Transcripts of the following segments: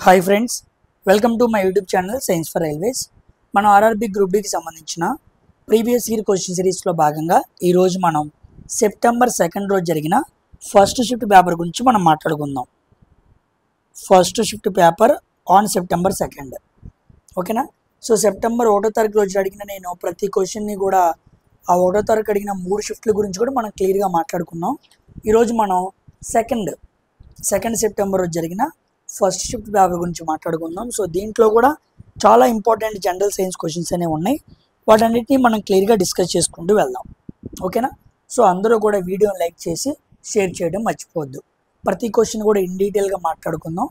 Hi friends, welcome to my YouTube channel science for railways. మనం RRB group డీకి సంబంధించిన previous year question సిరీస్లో భాగంగా ఈరోజు మనం సెప్టెంబర్ 2 రోజు జరిగిన ఫస్ట్ షిఫ్ట్ పేపర్ గురించి మనం మాట్లాడుకుందాం. First shift paper on September 2. ఓకేనా? సో సెప్టెంబర్ 1వ తారీఖు రోజు అడిగిన నేను ప్రతి క్వశ్చన్ని కూడా ఆ 1వ తారీఖు అడిగిన 3 షిఫ్ట్ల గురించి కూడా మనం క్లియర్గా మాట్లాడుకున్నాం. ఈరోజు మనం సెకండ్ సెప్టెంబర్ రోజు జరిగిన ఫస్ట్ షిఫ్ట్ పేపర్ గురించి మాట్లాడుకుందాం. సో దీంట్లో కూడా చాలా ఇంపార్టెంట్ జనరల్ సైన్స్ క్వశ్చన్స్ అనేవి ఉన్నాయి. వాటన్నిటిని మనం క్లియర్గా డిస్కస్ చేసుకుంటూ వెళ్దాం. ఓకేనా? సో అందరూ కూడా వీడియోని లైక్ చేసి షేర్ చేయడం మర్చిపోవద్దు. ప్రతి క్వశ్చన్ కూడా ఇన్ డీటెయిల్గా మాట్లాడుకుందాం.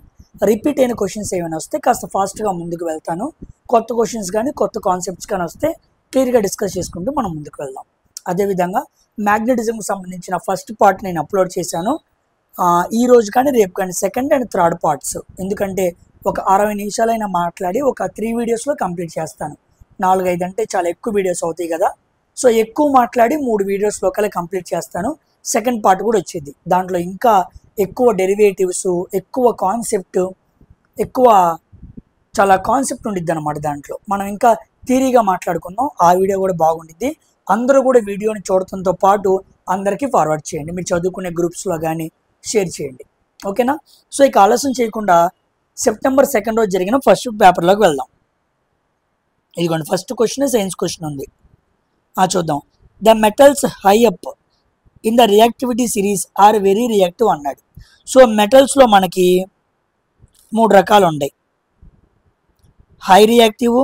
రిపీట్ అయిన క్వశ్చన్స్ ఏమైనా వస్తే కాస్త ఫాస్ట్గా ముందుకు వెళ్తాను. కొత్త క్వశ్చన్స్ కానీ కొత్త కాన్సెప్ట్స్ కానీ వస్తే క్లియర్గా డిస్కస్ చేసుకుంటూ మనం ముందుకు వెళ్దాం. అదేవిధంగా మ్యాగ్నెటిజంకి సంబంధించిన ఫస్ట్ పార్ట్ నేను అప్లోడ్ చేశాను. ఈ రోజు కానీ రేపు కానీ సెకండ్ అండ్ థర్డ్ పార్ట్స్, ఎందుకంటే ఒక 60 నిమిషాలైనా మాట్లాడి ఒక 3 వీడియోస్లో కంప్లీట్ చేస్తాను. 4-5 అంటే చాలా ఎక్కువ వీడియోస్ అవుతాయి కదా. సో ఎక్కువ మాట్లాడి 3 వీడియోస్లో కల్లా కంప్లీట్ చేస్తాను. సెకండ్ పార్ట్ కూడా వచ్చేది. దాంట్లో ఇంకా ఎక్కువ డెరివేటివ్స్, ఎక్కువ కాన్సెప్ట్, చాలా కాన్సెప్ట్ ఉండిద్ది అనమాట. దాంట్లో మనం ఇంకా థియరీగా మాట్లాడుకుందాం. ఆ వీడియో కూడా బాగుండిద్ది. అందరూ కూడా వీడియోని చూడటంతో పాటు అందరికీ ఫార్వర్డ్ చేయండి. మీరు చదువుకునే గ్రూప్స్లో కానీ షేర్ చేయండి. ఓకేనా? సో ఇక ఆలస్యం చేయకుండా సెప్టెంబర్ 2 రోజు జరిగిన ఫస్ట్ పేపర్లోకి వెళ్దాం. ఇదిగోండి ఫస్ట్ క్వశ్చన్ సైన్స్ క్వశ్చన్ ఉంది. చూద్దాం. The metals high up in the reactivity series are very reactive అన్నాడు. సో మెటల్స్లో మనకి 3 రకాలు ఉన్నాయి. హై రియాక్టివ్,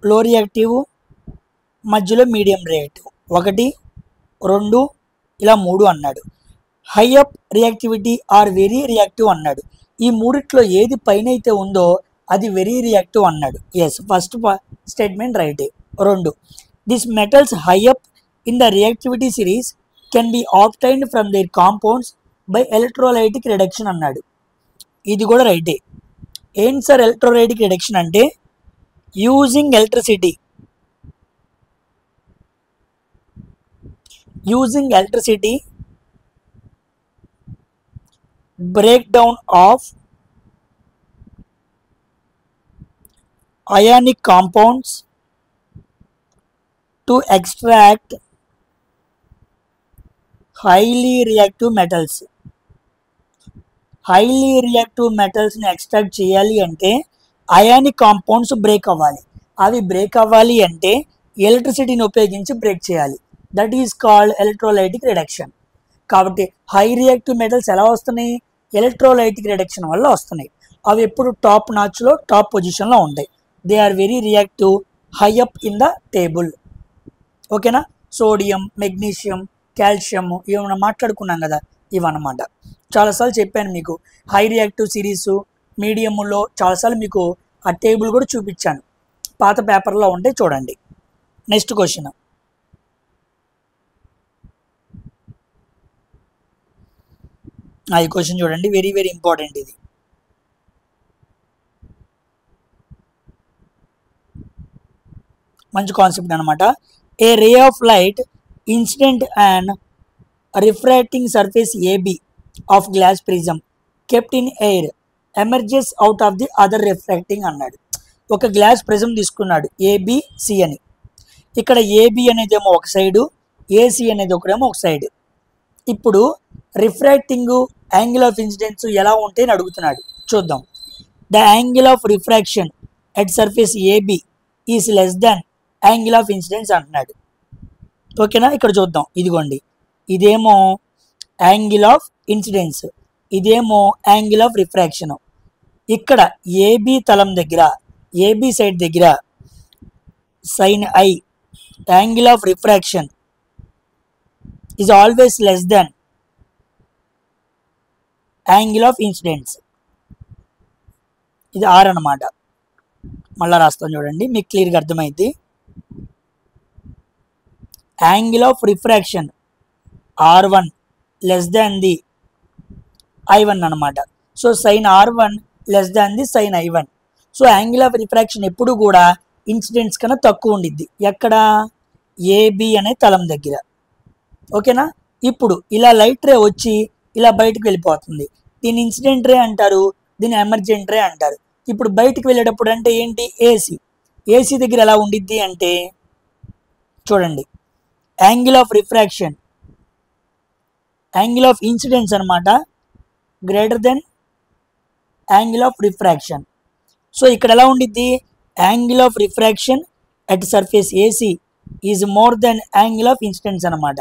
లో రియాక్టివ్, మధ్యలో మీడియం రియాక్టివ్. 1, 2 ఇలా 3 అన్నాడు. High up reactivity are very reactive అన్నాడు. ఈ మూడిట్లో ఏది పైన అయితే ఉందో అది వెరీ రియాక్టివ్ అన్నాడు. ఎస్, ఫస్ట్ స్టేట్మెంట్ రైటే. 2, this metals high up in the reactivity series can be obtained from their compounds by electrolytic reduction అన్నాడు. ఇది కూడా రైటే. ఏంటి సార్ ఎలక్ట్రోలైటిక్ రిడక్షన్ అంటే? Using electricity breakdown of ionic compounds to extract highly reactive metals. Highly reactive మెటల్స్ని extract చేయాలి అంటే అయానిక్ కాంపౌండ్స్ బ్రేక్ అవ్వాలి. అవి బ్రేక్ అవ్వాలి అంటే ఎలక్ట్రిసిటీని ఉపయోగించి బ్రేక్ చేయాలి. That is called electrolytic reduction. కాబట్టి హై రియాక్టివ్ మెటల్స్ ఎలా వస్తున్నాయి? ఎలక్ట్రోలైటిక్ రిడక్షన్ వల్ల వస్తున్నాయి. అవి ఎప్పుడు టాప్ నాచ్లో టాప్ పొజిషన్లో ఉంటాయి. They are very reactive, high up in the table. ఓకేనా? సోడియం, మెగ్నీషియం, కాల్షియం ఏమైనా మాట్లాడుకున్నాం కదా, ఇవన్నమాట. చాలాసార్లు చెప్పాను మీకు. హై రియాక్టివ్ సిరీసు, మీడియంలో చాలాసార్లు మీకు ఆ టేబుల్ కూడా చూపించాను. పాత పేపర్లో ఉంటే చూడండి. Next question. ఈ క్వశ్చన్ చూడండి, వెరీ వెరీ ఇంపార్టెంట్. ఇది మంచి కాన్సెప్ట్ అనమాట. A ray of light incident and refracting surface AB of glass prism kept in air emerges out of the other refracting అన్నాడు. ఒక గ్లాస్ ప్రిజం తీసుకున్నాడు ఏబిసి అని. ఇక్కడ ఏబి అనేది ఏమో ఒక సైడు, ఏసి అనేది ఒకడేమో ఒక సైడ్. ఇప్పుడు రిఫ్రాక్టింగ్, యాంగిల్ ఆఫ్ ఇన్సిడెన్స్ ఎలా ఉంటే అని అడుగుతున్నాడు. చూద్దాం. The angle of refraction at surface AB is less than angle of incidence అంటున్నాడు. ఓకేనా? ఇక్కడ చూద్దాం. ఇదిగోండి, ఇదేమో యాంగిల్ ఆఫ్ ఇన్సిడెన్స్, ఇదేమో యాంగిల్ ఆఫ్ రిఫ్రాక్షన్. ఇక్కడ ఏబి తలం దగ్గర, ఏబి సైడ్ దగ్గర sine I, angle of refraction is always less than angle of incidence. ఇది R అన్నమాట. మళ్ళా రాస్తాను చూడండి, మీకు క్లియర్గా అర్థమైంది. Angle of refraction R1 less than the I1 అనమాట. So sine R1 less than the sine I1. So angle of refraction ఎప్పుడు కూడా ఇన్సిడెంట్స్ కన్నా తక్కువ ఉండిద్ది. ఎక్కడ? ఏబి అనే తలం దగ్గర. ఓకేనా? ఇప్పుడు ఇలా లైట్ రే వచ్చి ఇలా బయటకు వెళ్ళిపోతుంది. దీని ఇన్సిడెంట్ రే అంటారు, దీన్ని ఎమర్జెంట్ రే అంటారు. ఇప్పుడు బయటికి వెళ్ళేటప్పుడు అంటే ఏంటి, ఏసీ. ఏసీ దగ్గర ఎలా ఉండిద్ది అంటే చూడండి, angle of refraction, angle of incidence అనమాట greater than angle of refraction. So ఇక్కడ ఎలా ఉండిద్ది, angle of refraction at surface AC is more than angle of incidence అనమాట.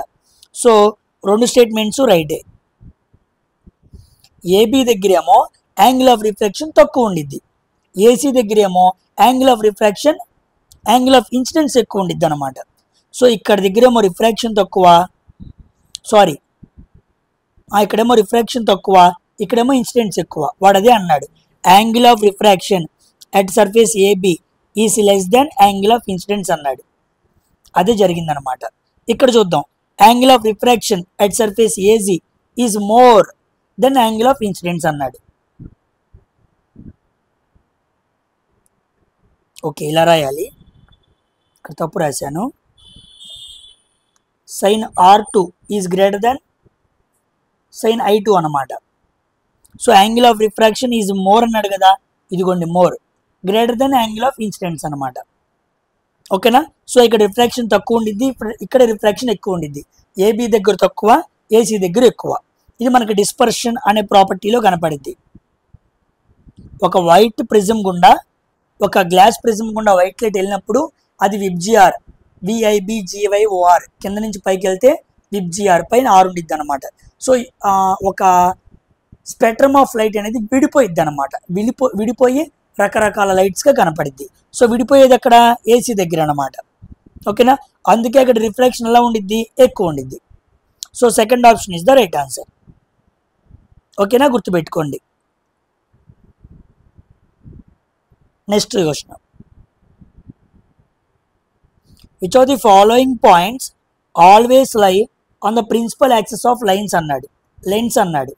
సో రెండు స్టేట్మెంట్స్ రైటే. ఏబీ దగ్గర ఏమో యాంగిల్ ఆఫ్ రిఫ్రాక్షన్ తక్కువ ఉండిద్ది, ఏసీ దగ్గర ఏమో angle of refraction angle of incidence ఎక్కువ ఉండిద్ది అనమాట. సో ఇక్కడ దగ్గరేమో రిఫ్రాక్షన్ తక్కువ, సారీ ఇక్కడేమో రిఫ్రాక్షన్ తక్కువ, ఇక్కడేమో ఇన్సిడెన్స్ ఎక్కువ. వాడు అదే అన్నాడు, angle of refraction at surface AB is less than angle of incidence అన్నాడు. అదే జరిగిందనమాట. ఇక్కడ చూద్దాం, angle of refraction at surface AG is more than angle of incidence అన్నాడు. ఓకే, ఇలా రాయాలి, ఇక్కడ తప్పు రాశాను. Sine R2 is greater than sign I2 అనమాట. So angle of refraction is more అన్నాడు కదా, ఇదిగోండి more, greater than angle of incidence అనమాట. ఓకేనా. సో ఇక్కడ రిఫ్రాక్షన్ తక్కువ ఉండిద్ది, ఇక్కడ రిఫ్రాక్షన్ ఎక్కువ ఉండిద్ది. ఏబీ దగ్గర తక్కువ, ఏసీ దగ్గర ఎక్కువ. ఇది మనకి డిస్పర్షన్ అనే ప్రాపర్టీలో కనపడిద్ది. ఒక వైట్ ప్రిజం గుండా, ఒక గ్లాస్ ప్రిజం గుండా వైట్ లైట్ వెళ్ళినప్పుడు అది విబ్జిఆర్, VIBGYOR, కింద నుంచి పైకి వెళ్తే విబ్జిఆర్, పైన R ఉండిద్ది అనమాట. సో ఒక స్పెక్ట్రమ్ ఆఫ్ లైట్ అనేది విడిపోయిద్ది అనమాట, విడిపోయి రకరకాల లైట్స్గా కనపడిద్ది. సో విడిపోయేది అక్కడ ఏసీ దగ్గర అనమాట. ఓకేనా, అందుకే అక్కడ రిఫ్రాక్షన్ ఎలా ఉండిద్ది, ఎక్కువ ఉండిద్ది. So second option is the right answer. ఓకేనా, గుర్తుపెట్టుకోండి. Next question, which of the following points always lie on the principal axis of lines అన్నాడు, లెన్స్ అన్నాడు.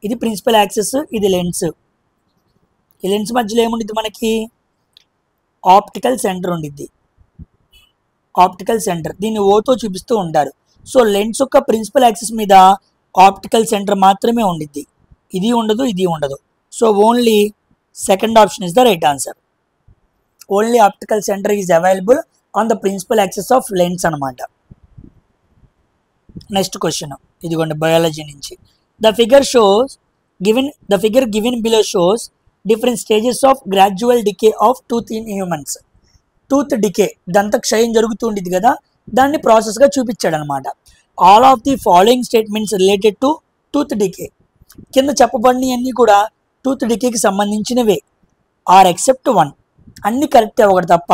ఇది ప్రిన్సిపల్ యాక్సిస్, ఇది లెన్స్. ఈ లెన్స్ మధ్యలో ఏముండిద్ది మనకి, ఆప్టికల్ సెంటర్ ఉండిద్ది, ఆప్టికల్ సెంటర్. దీన్ని ఓతో చూపిస్తూ ఉంటారు. సో లెన్స్ యొక్క ప్రిన్సిపల్ యాక్సిస్ మీద ఆప్టికల్ సెంటర్ మాత్రమే ఉండిద్ది, ఇది ఉండదు, ఇది ఉండదు. So only second option is the right answer. Only optical centre is available on the principal axis of lens అనమాట. నెక్స్ట్ క్వశ్చన్, ఇదిగోండి బయాలజీ నుంచి. The figure given below shows different stages of gradual decay of tooth in humans. Tooth decay, దంత క్షయం జరుగుతూ ఉండేది కదా, దాన్ని ప్రాసెస్గా చూపించాడు అనమాట. All of the following statements related to tooth decay. కింద చెప్పబడినవన్నీ కూడా టూత్ డికేకి సంబంధించినవే, ఆర్ ఎక్సెప్ట్ వన్. అన్ని కరెక్టే ఒకటి తప్ప.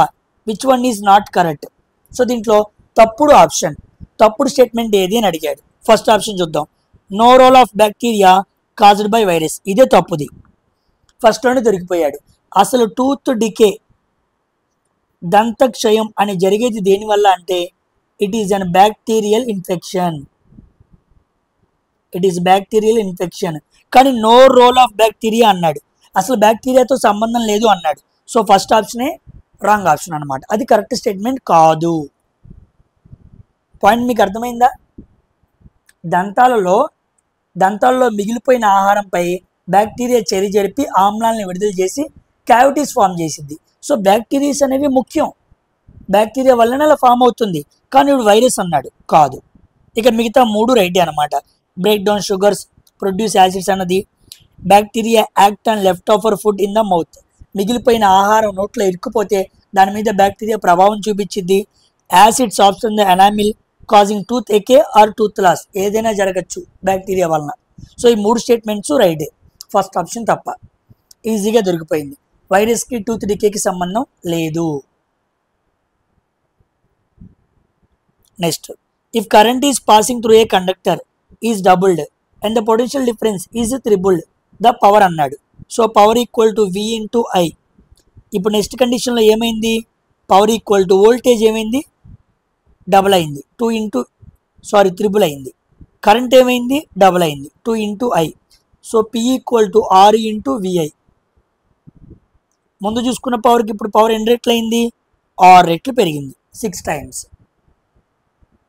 Which one is not correct. So దీంట్లో తప్పుడు ఆప్షన్, తప్పుడు స్టేట్మెంట్ ఏది అని అడిగాడు. ఫస్ట్ ఆప్షన్ చూద్దాం, no role of bacteria caused by virus. ఇదే తప్పుది, ఫస్ట్లోనే దొరికిపోయాడు. అసలు టూత్ డికే, దంతక్షయం అని జరిగేది దేనివల్ల అంటే it is an bacterial infection, it is bacterial infection. కానీ నో రోల్ ఆఫ్ బ్యాక్టీరియా అన్నాడు, అసలు బ్యాక్టీరియాతో సంబంధం లేదు అన్నాడు. సో ఫస్ట్ ఆప్షనే రాంగ్ ఆప్షన్ అనమాట, అది కరెక్ట్ స్టేట్మెంట్ కాదు. పాయింట్ మీకు అర్థమైందా? దంతాలలో మిగిలిపోయిన ఆహారంపై బ్యాక్టీరియా చర్య జరిపి ఆమ్లాలను విడుదల చేసి క్యావిటీస్ ఫామ్ చేసిద్ది. సో బ్యాక్టీరియాస్ అనేవి ముఖ్యం, బ్యాక్టీరియా వల్లనే అలా ఫామ్ అవుతుంది. కానీ ఇప్పుడు వైరస్ అన్నాడు, కాదు. ఇక మిగతా మూడు రైటే అనమాట. Break down sugars, produce acids అన్నది, bacteria act and left over food in the mouth. మిగిలిపోయిన ఆహారం నోట్లో ఇరుక్కుపోతే దాని మీద బ్యాక్టీరియా ప్రభావం చూపించింది. Acids option the enamel causing tooth ache or tooth loss. ఏదైనా జరగచ్చు బ్యాక్టీరియా వలన. సో ఈ మూడు స్టేట్మెంట్స్ రైటే, ఫస్ట్ ఆప్షన్ తప్ప. ఈజీగా దొరికిపోయింది. వైరస్కి టూత్ డికేకి సంబంధం లేదు. Next, if current is passing through a conductor is doubled and the potential difference is tripled the power అన్నాడు. So power equal to V into I. ఇప్పుడు నెక్స్ట్ కండిషన్లో ఏమైంది, పవర్ ఈక్వల్ టు వోల్టేజ్ ఏమైంది, double అయింది, triple అయింది. Current ఏమైంది, double అయింది, 2 into I. So P equal to R into VI. ముందు చూసుకున్న పవర్కి ఇప్పుడు పవర్ ఎన్ని రెట్లు అయింది, 6 రెట్లు పెరిగింది, 6 టైమ్స్.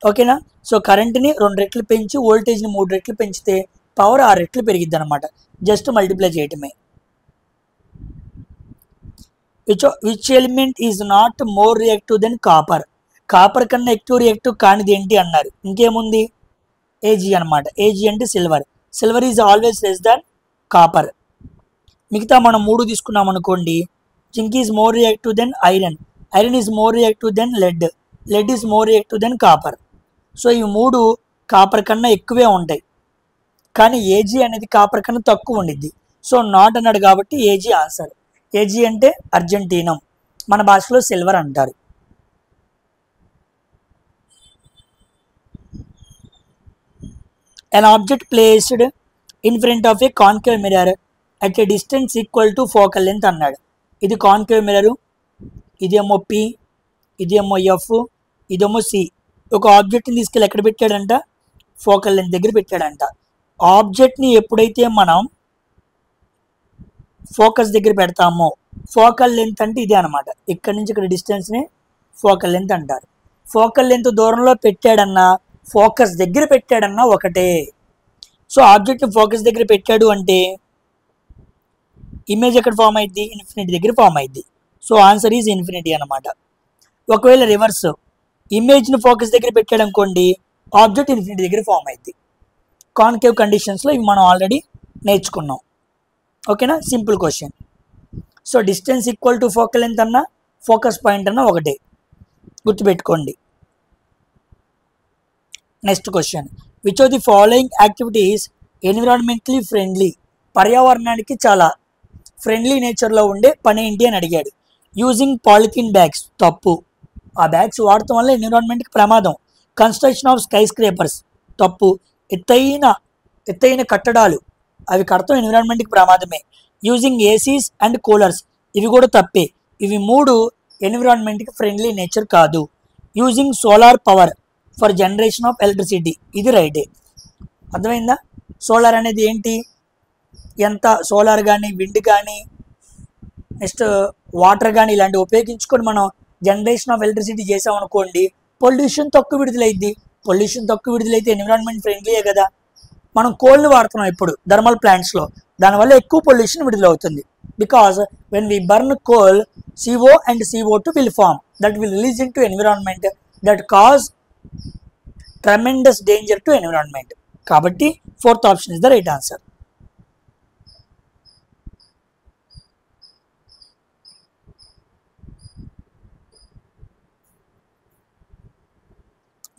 ఓకేనా. సో కరెంట్ని 2 రెట్లు పెంచి వోల్టేజ్ని 3 రెట్లు పెంచితే పవర్ 6 రెట్లు పెరిగిద్ది అనమాట. జస్ట్ మల్టిప్లై చేయటమే. Which element is not more reactive than copper. Copper కన్నా ఎక్కువ రియాక్టివ్ కానిది ఏంటి అన్నారు. ఇంకేముంది, ఏజీ అనమాట. ఏజీ అంటే silver. Silver is always less than copper. మిగతా మనం 3 తీసుకున్నాం అనుకోండి. Zinc is more reactive than iron. Iron is more reactive than lead. Lead is more reactive than copper. So ఈ 3 కాపర్ కన్నా ఎక్కువే ఉంటాయి. కానీ ఏజీ అనేది కాపర్ కన్నా తక్కువ ఉండిద్ది. సో నాట్ అన్నాడు కాబట్టి ఏజీ ఆన్సర్. ఏజీ అంటే అర్జెంటీనం, మన భాషలో సిల్వర్ అంటారు. An object placed in front of a concave mirror at a distance equal to focal length అన్నాడు. ఇది కాన్కేవ్ మిర్రర్, ఇదేమో పి, ఇదేమో ఎఫ్, ఇదేమో సి. ఒక ఆబ్జెక్ట్ని తీసుకెళ్ళి ఎక్కడ పెట్టాడంట, ఫోకల్ లెంత్ దగ్గర పెట్టాడంట. ఆబ్జెక్ట్ని ఎప్పుడైతే మనం ఫోకస్ దగ్గర పెడతామో, ఫోకల్ లెంత్ అంటే ఇదే అనమాట. ఇక్కడ నుంచి ఇక్కడ డిస్టెన్స్ని ఫోకల్ లెంత్ అంటారు. ఫోకల్ లెంత్ దూరంలో పెట్టాడన్నా ఫోకస్ దగ్గర పెట్టాడన్నా ఒకటే. సో ఆబ్జెక్ట్ని ఫోకస్ దగ్గర పెట్టాడు అంటే ఇమేజ్ ఎక్కడ ఫామ్ అయింది, ఇన్ఫినిటీ దగ్గర ఫామ్ అయింది. సో ఆన్సర్ ఈజ్ ఇన్ఫినిటీ అనమాట. ఒకవేళ రివర్స్, ఇమేజ్ని ఫోకస్ దగ్గర పెట్టాడు అనుకోండి, ఆబ్జెక్ట్ ఇన్ఫినిటీ దగ్గర ఫామ్ అయింది. కాన్కేవ్ కండిషన్స్లో ఇవి మనం ఆల్రెడీ నేర్చుకున్నాం. ఓకేనా, simple question. So distance equal to focal length అన్నా ఫోకస్ పాయింట్ అన్నా ఒకటే, గుర్తుపెట్టుకోండి. Next question, which of the following activities environmentally friendly, పర్యావరణానికి చాలా ఫ్రెండ్లీ నేచర్లో ఉండే పని ఏంటి అని అడిగాడు. యూజింగ్ పాలిథిన్ బ్యాగ్స్, తప్పు. ఆ బ్యాగ్స్ వాడటం వల్ల ఎన్విరాన్మెంట్కి ప్రమాదం. కన్స్ట్రక్షన్ ఆఫ్ స్కై స్క్రేపర్స్, తప్పు. ఎత్తైన కట్టడాలు, అవి కడతాం ఎన్విరాన్మెంట్కి ప్రమాదమే. యూజింగ్ ఏసీస్ అండ్ కూలర్స్, ఇవి కూడా తప్పే. ఇవి 3 ఎన్విరాన్మెంట్కి ఫ్రెండ్లీ నేచర్ కాదు. Using solar power for generation of electricity, ఇది రైటే. అర్థమైందా? సోలార్ అనేది ఏంటి, ఎంత సోలార్ కానీ విండ్ కానీ నెక్స్ట్ వాటర్ కానీ ఇలాంటివి ఉపయోగించుకొని మనం జనరేషన్ ఆఫ్ ఎలక్ట్రిసిటీ చేసామనుకోండి, పొల్యూషన్ తక్కువ విడుదలైద్ది. పొల్యూషన్ తక్కువ విడుదలైతే ఎన్విరాన్మెంట్ ఫ్రెండ్లీయే కదా. మనం కోల్ని వాడుతున్నాం ఇప్పుడు థర్మల్ ప్లాంట్స్లో, దానివల్ల ఎక్కువ పొల్యూషన్ విడుదలవుతుంది. Because when we burn coal, CO and CO2 will form, that will release into environment, that cause tremendous danger to environment. కాబట్టి 4th option is the right answer.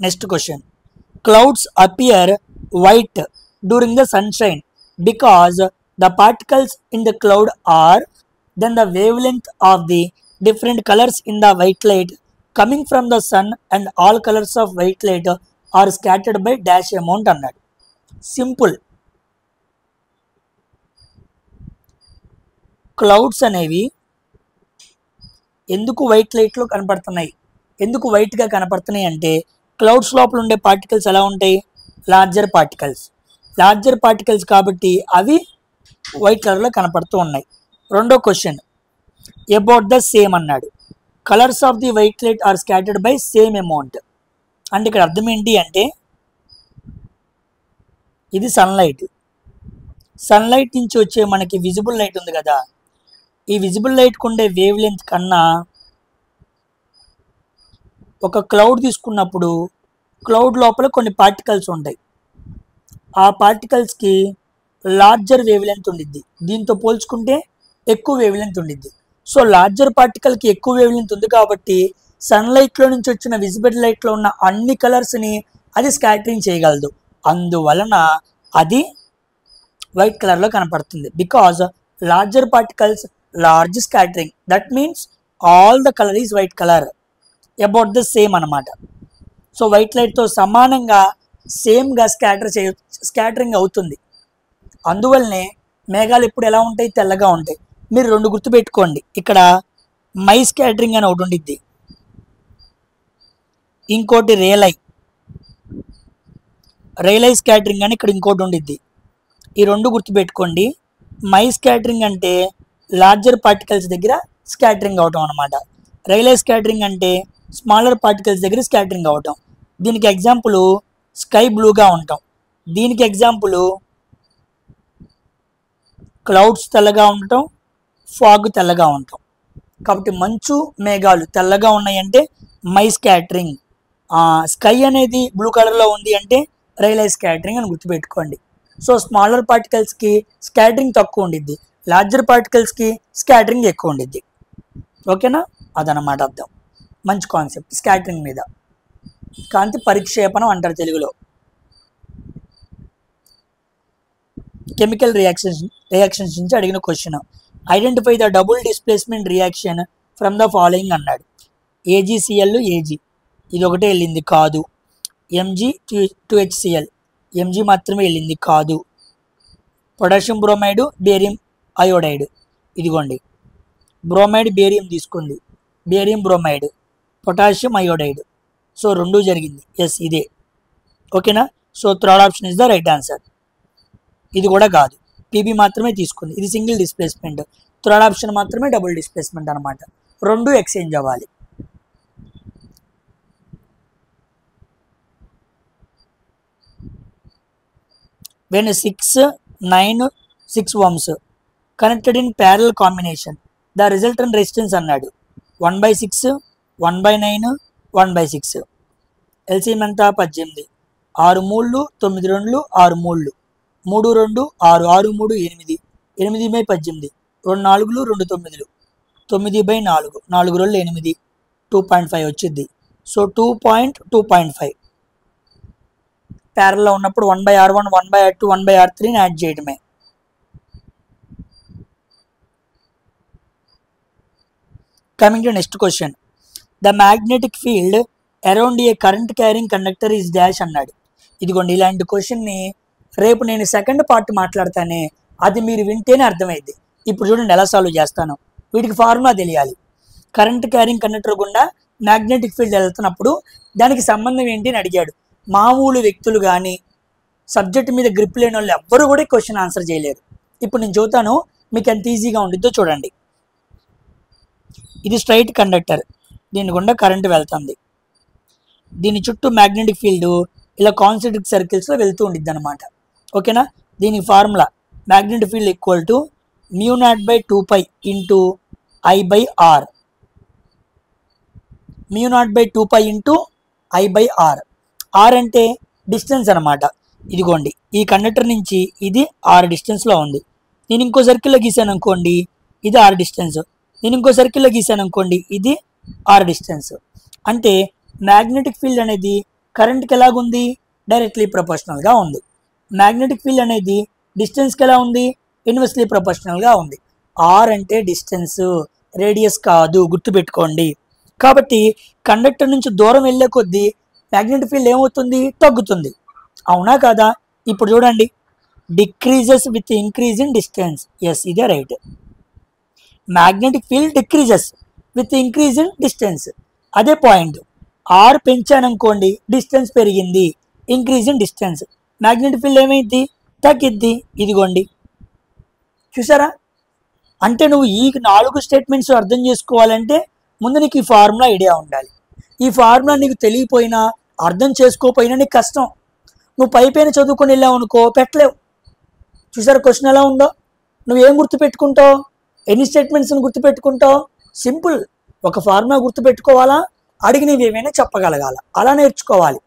Next question, clouds appear white during the sunshine because the particles in the cloud are then the wavelength of the different colors in the white light coming from the sun, and all colors of white light are scattered by dash amount అన్నాడు. Simple. Clouds అనేవి ఎందుకు white లైట్లో కనపడుతున్నాయి, ఎందుకు వైట్గా కనపడుతున్నాయి అంటే, clouds లోపల ఉండే పార్టికల్స్ ఎలా ఉంటాయి, లార్జర్ పార్టికల్స్ కాబట్టి అవి వైట్ కలర్లో కనపడుతూ ఉన్నాయి. రెండో క్వశ్చన్, అబౌట్ ద సేమ్ అన్నాడు. Colours of the white light are scattered by same amount అంటే ఇక్కడ అర్థం ఏంటి అంటే, ఇది సన్లైట్ నుంచి వచ్చే మనకి విజిబుల్ లైట్ ఉంది కదా, ఈ విజిబుల్ లైట్కి ఉండే వేవ్ లెంత్ కన్నా ఒక క్లౌడ్ తీసుకున్నప్పుడు క్లౌడ్ లోపల కొన్ని పార్టికల్స్ ఉంటాయి, ఆ పార్టికల్స్కి లార్జర్ వేవ్ లెంత్ ఉండిద్ది, దీంతో పోల్చుకుంటే ఎక్కువ వేవ్ లెంత్ ఉండిద్ది. సో లార్జర్ పార్టికల్కి ఎక్కువ వేవ్ లెంత్ ఉంది కాబట్టి సన్లైట్లో నుంచి వచ్చిన విజిబుల్ లైట్లో ఉన్న అన్ని కలర్స్ని అది స్కాటరింగ్ చేయగలదు, అందువలన అది వైట్ కలర్లో కనపడుతుంది. Because larger particles large scattering, that means all the colour is white colour. About the same అనమాట. సో వైట్ లైట్తో సమానంగా సేమ్గా స్కాటరింగ్ అవుతుంది. అందువల్లనే మేఘాలు ఎప్పుడు ఎలా ఉంటాయి, తెల్లగా ఉంటాయి. మీరు 2 గుర్తుపెట్టుకోండి, ఇక్కడ మై స్కాటరింగ్ అని ఒకటి ఉండిద్ది, ఇంకోటి రియలై స్కాటరింగ్ అని ఇక్కడ ఇంకోటి ఉండిద్ది. ఈ 2 గుర్తుపెట్టుకోండి. మై స్కాటరింగ్ అంటే లార్జర్ పార్టికల్స్ దగ్గర స్కాటరింగ్ అవటం అనమాట. రియలై స్కాటరింగ్ అంటే స్మాలర్ పార్టికల్స్ దగ్గర స్కాటరింగ్ అవటం. దీనికి ఎగ్జాంపుల్ స్కై బ్లూగా ఉంటాం, దీనికి ఎగ్జాంపుల్ క్లౌడ్స్ తెల్లగా ఉండటం, ఫాగ్ తెల్లగా ఉండటం. కాబట్టి మంచు మేఘాలు తెల్లగా ఉన్నాయంటే మై స్కాటరింగ్. స్కై అనేది బ్లూ కలర్లో ఉంది అంటే రైలై స్కాటరింగ్ అని గుర్తుపెట్టుకోండి. సో స్మాలర్ పార్టికల్స్కి స్కాటరింగ్ తక్కువ ఉండిద్ది, లార్జర్ పార్టికల్స్కి స్కాటరింగ్ ఎక్కువ ఉండిద్ది. ఓకేనా, అదనమాట అర్థం. మంచి కాన్సెప్ట్ స్కాటరింగ్ మీద. కాంతి పరిక్షేపణం అంటారు తెలుగులో. కెమికల్ రియాక్షన్స్ నుంచి అడిగిన question, identify the double displacement reaction from the following అన్నాడు. AgCl Ag, ఇది ఒకటే వెళ్ళింది కాదు. Mg2HCl, Mg మాత్రమే వెళ్ళింది కాదు. పొటాషియం బ్రోమైడ్ బేరియం అయోడైడ్, ఇదిగోండి బ్రోమైడ్ బేరియం తీసుకుంది, barium bromide potassium iodide. So రెండు జరిగింది, ఎస్ ఇదే. ఓకేనా, so third option is the right answer. ఇది కూడా కాదు, పీబీ మాత్రమే తీసుకుంది, ఇది సింగిల్ డిస్ప్లేస్మెంట్. థర్డ్ ఆప్షన్ మాత్రమే డబుల్ డిస్ప్లేస్మెంట్ అనమాట. రెండు ఎక్స్చేంజ్ అవ్వాలి. when 6 worms connected in parallel combination, the resultant resistance అన్నాడు 1/6, 1/9, 1/6. ఎల్సిఎం ఎంత 18, 6 మూళ్ళు 9 రెండ్లు 6 మూళ్ళు, 3 2 6, 6 3 8, 8/18, 2 4లు 2 9లు, 9/4, 4 2 8, 2.5 వచ్చింది. సో 2.5 ప్యారల్లో ఉన్నప్పుడు 1/R1, 1/R2, 1/R3 యాడ్ చేయడమే. Coming to next question, the magnetic field around a current carrying conductor is dash అన్నాడు. ఇదిగోండి ఇలాంటి క్వశ్చన్ని రేపు నేను సెకండ్ పార్ట్ మాట్లాడతానే, అది మీరు వింటేనే అర్థమైంది. ఇప్పుడు చూడండి ఎలా సాల్వ్ చేస్తాను. వీటికి ఫార్ములా తెలియాలి. కరెంట్ క్యారింగ్ కండక్టర్ గుండా మ్యాగ్నెటిక్ ఫీల్డ్ వెళ్తున్నప్పుడు దానికి సంబంధం ఏంటి అని అడిగాడు. మామూలు వ్యక్తులు కానీ సబ్జెక్ట్ మీద గ్రిప్ లేని వాళ్ళు ఎవ్వరు కూడా క్వశ్చన్ ఆన్సర్ చేయలేరు. ఇప్పుడు నేను చూస్తాను మీకు ఎంత ఈజీగా ఉండిద్దో చూడండి. ఇది స్ట్రైట్ కండక్టర్, దీని గుండా కరెంట్ వెళ్తుంది, దీని చుట్టూ మ్యాగ్నెటిక్ ఫీల్డ్ ఇలా కాన్సెంట్రిక్ సర్కిల్స్లో వెళ్తూ ఉండిద్ది అనమాట. ఓకేనా, దీనికి formula magnetic field equal to μ0/2π into I/R, μ0/2π into I/R. R అంటే డిస్టెన్స్ అనమాట. ఇదిగోండి ఈ కండక్టర్ నుంచి ఇది R డిస్టెన్స్లో ఉంది. నేను ఇంకో సర్కిల్లో గీసాను అనుకోండి, ఇది R డిస్టెన్స్. నేను ఇంకో సర్కిల్లో గీసాను అనుకోండి, ఇది R డిస్టెన్స్. అంటే మ్యాగ్నెటిక్ ఫీల్డ్ అనేది కరెంట్కి ఎలాగుంది, డైరెక్ట్లీ ప్రపోర్షనల్గా ఉంది. మ్యాగ్నెటిక్ ఫీల్డ్ అనేది డిస్టెన్స్కి ఎలా ఉంది, ఇన్వర్స్లీ ప్రపోర్షనల్గా ఉంది. R అంటే డిస్టెన్స్, రేడియస్ కాదు, గుర్తుపెట్టుకోండి. కాబట్టి కండక్టర్ నుంచి దూరం వెళ్ళే కొద్దీ మ్యాగ్నెటిక్ ఫీల్డ్ ఏమవుతుంది, తగ్గుతుంది. అవునా కాదా? ఇప్పుడు చూడండి, decreases with increase in distance. Yes, ఇదే right. Magnetic field decreases with increase in distance. అదే పాయింట్. ఆర్ పెంచాననుకోండి, డిస్టెన్స్ పెరిగింది, increase in distance. Magnetic field ఏమైంది, తగ్గిద్ది. ఇదిగోండి చూసారా? అంటే నువ్వు ఈ 4 స్టేట్మెంట్స్ అర్థం చేసుకోవాలంటే ముందు నీకు ఈ ఫార్ములా ఐడియా ఉండాలి. ఈ ఫార్ములా నీకు తెలియపోయినా అర్థం చేసుకోకపోయినా నీకు కష్టం. నువ్వు పైపైన చదువుకొని వెళ్ళావు అనుకో, పెట్టలేవు. చూసారా క్వశ్చన్ ఎలా ఉందో? నువ్వేం గుర్తుపెట్టుకుంటావు, ఎన్ని స్టేట్మెంట్స్ని గుర్తుపెట్టుకుంటావు? సింపుల్, ఒక ఫార్ములా గుర్తుపెట్టుకోవాలా, అడిగినవి ఏమైనా చెప్పగలగాల, అలా నేర్చుకోవాలి.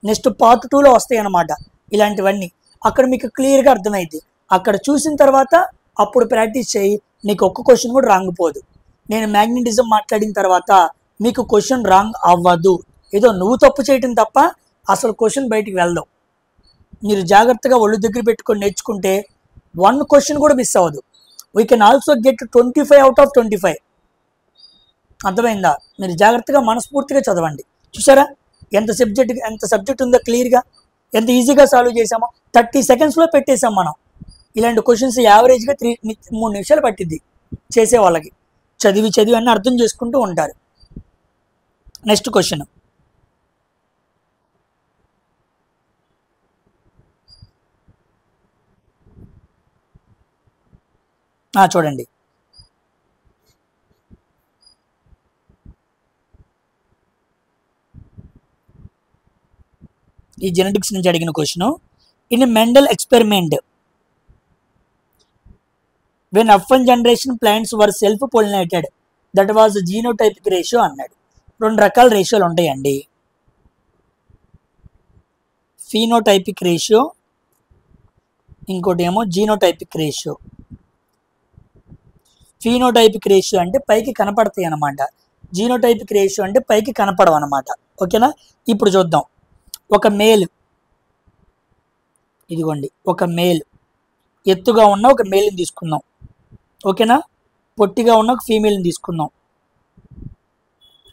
నెక్స్ట్ పార్ట్ 2లో వస్తాయి అన్నమాట ఇలాంటివన్నీ. అక్కడ మీకు క్లియర్గా అర్థమైంది. అక్కడ చూసిన తర్వాత అప్పుడు ప్రాక్టీస్ చేయి, నీకు ఒక్క క్వశ్చన్ కూడా రాంగ్ పోదు. నేను మ్యాగ్నెటిజం మాట్లాడిన తర్వాత మీకు క్వశ్చన్ రాంగ్ అవ్వదు. ఏదో నువ్వు తప్పు చేయటం తప్ప అసలు క్వశ్చన్ బయటికి వెళ్దాం. మీరు జాగ్రత్తగా ఒళ్ళు దగ్గర పెట్టుకొని నేర్చుకుంటే 1 క్వశ్చన్ కూడా మిస్ అవ్వదు. We can also get 25 out of 25. అర్థమైందా? మీరు జాగ్రత్తగా మనస్ఫూర్తిగా చదవండి. చూసారా ఎంత సబ్జెక్ట్ ఉందో క్లియర్గా, ఎంత ఈజీగా సాల్వ్ చేసామో. 30 సెకండ్స్లో పెట్టేసాం మనం. ఇలాంటి క్వశ్చన్స్ యావరేజ్గా 3 నిమిషాలు పట్టిద్ది చేసే వాళ్ళకి. చదివి అన్నీ అర్థం చేసుకుంటూ ఉంటారు. నెక్స్ట్ క్వశ్చన్, చూడండి. ఈ జెనెటిక్స్ నుంచి అడిగిన question. In Mendel experiment, when F1 generation plants were self-pollinated, that was genotypic ratio అన్నాడు. రెండు రకాల రేషియోలు ఉంటాయండి, ఫీనోటైపిక్ రేషియో, ఇంకోటి ఏమో జీనోటైపిక్ రేషియో. ఫీనోటైపిక్ రేషియో అంటే పైకి కనపడతాయి అన్నమాట, జీనోటైపిక్ రేషియో అంటే పైకి కనపడవు అన్నమాట. ఓకేనా. ఇప్పుడు చూద్దాం. ఒక మేల్, ఇదిగోండి ఒక మేల్, ఎత్తుగా ఉన్న ఒక మేల్ని తీసుకుందాం. ఓకేనా. పొట్టిగా ఉన్న ఒక ఫీమేల్ని తీసుకుందాం.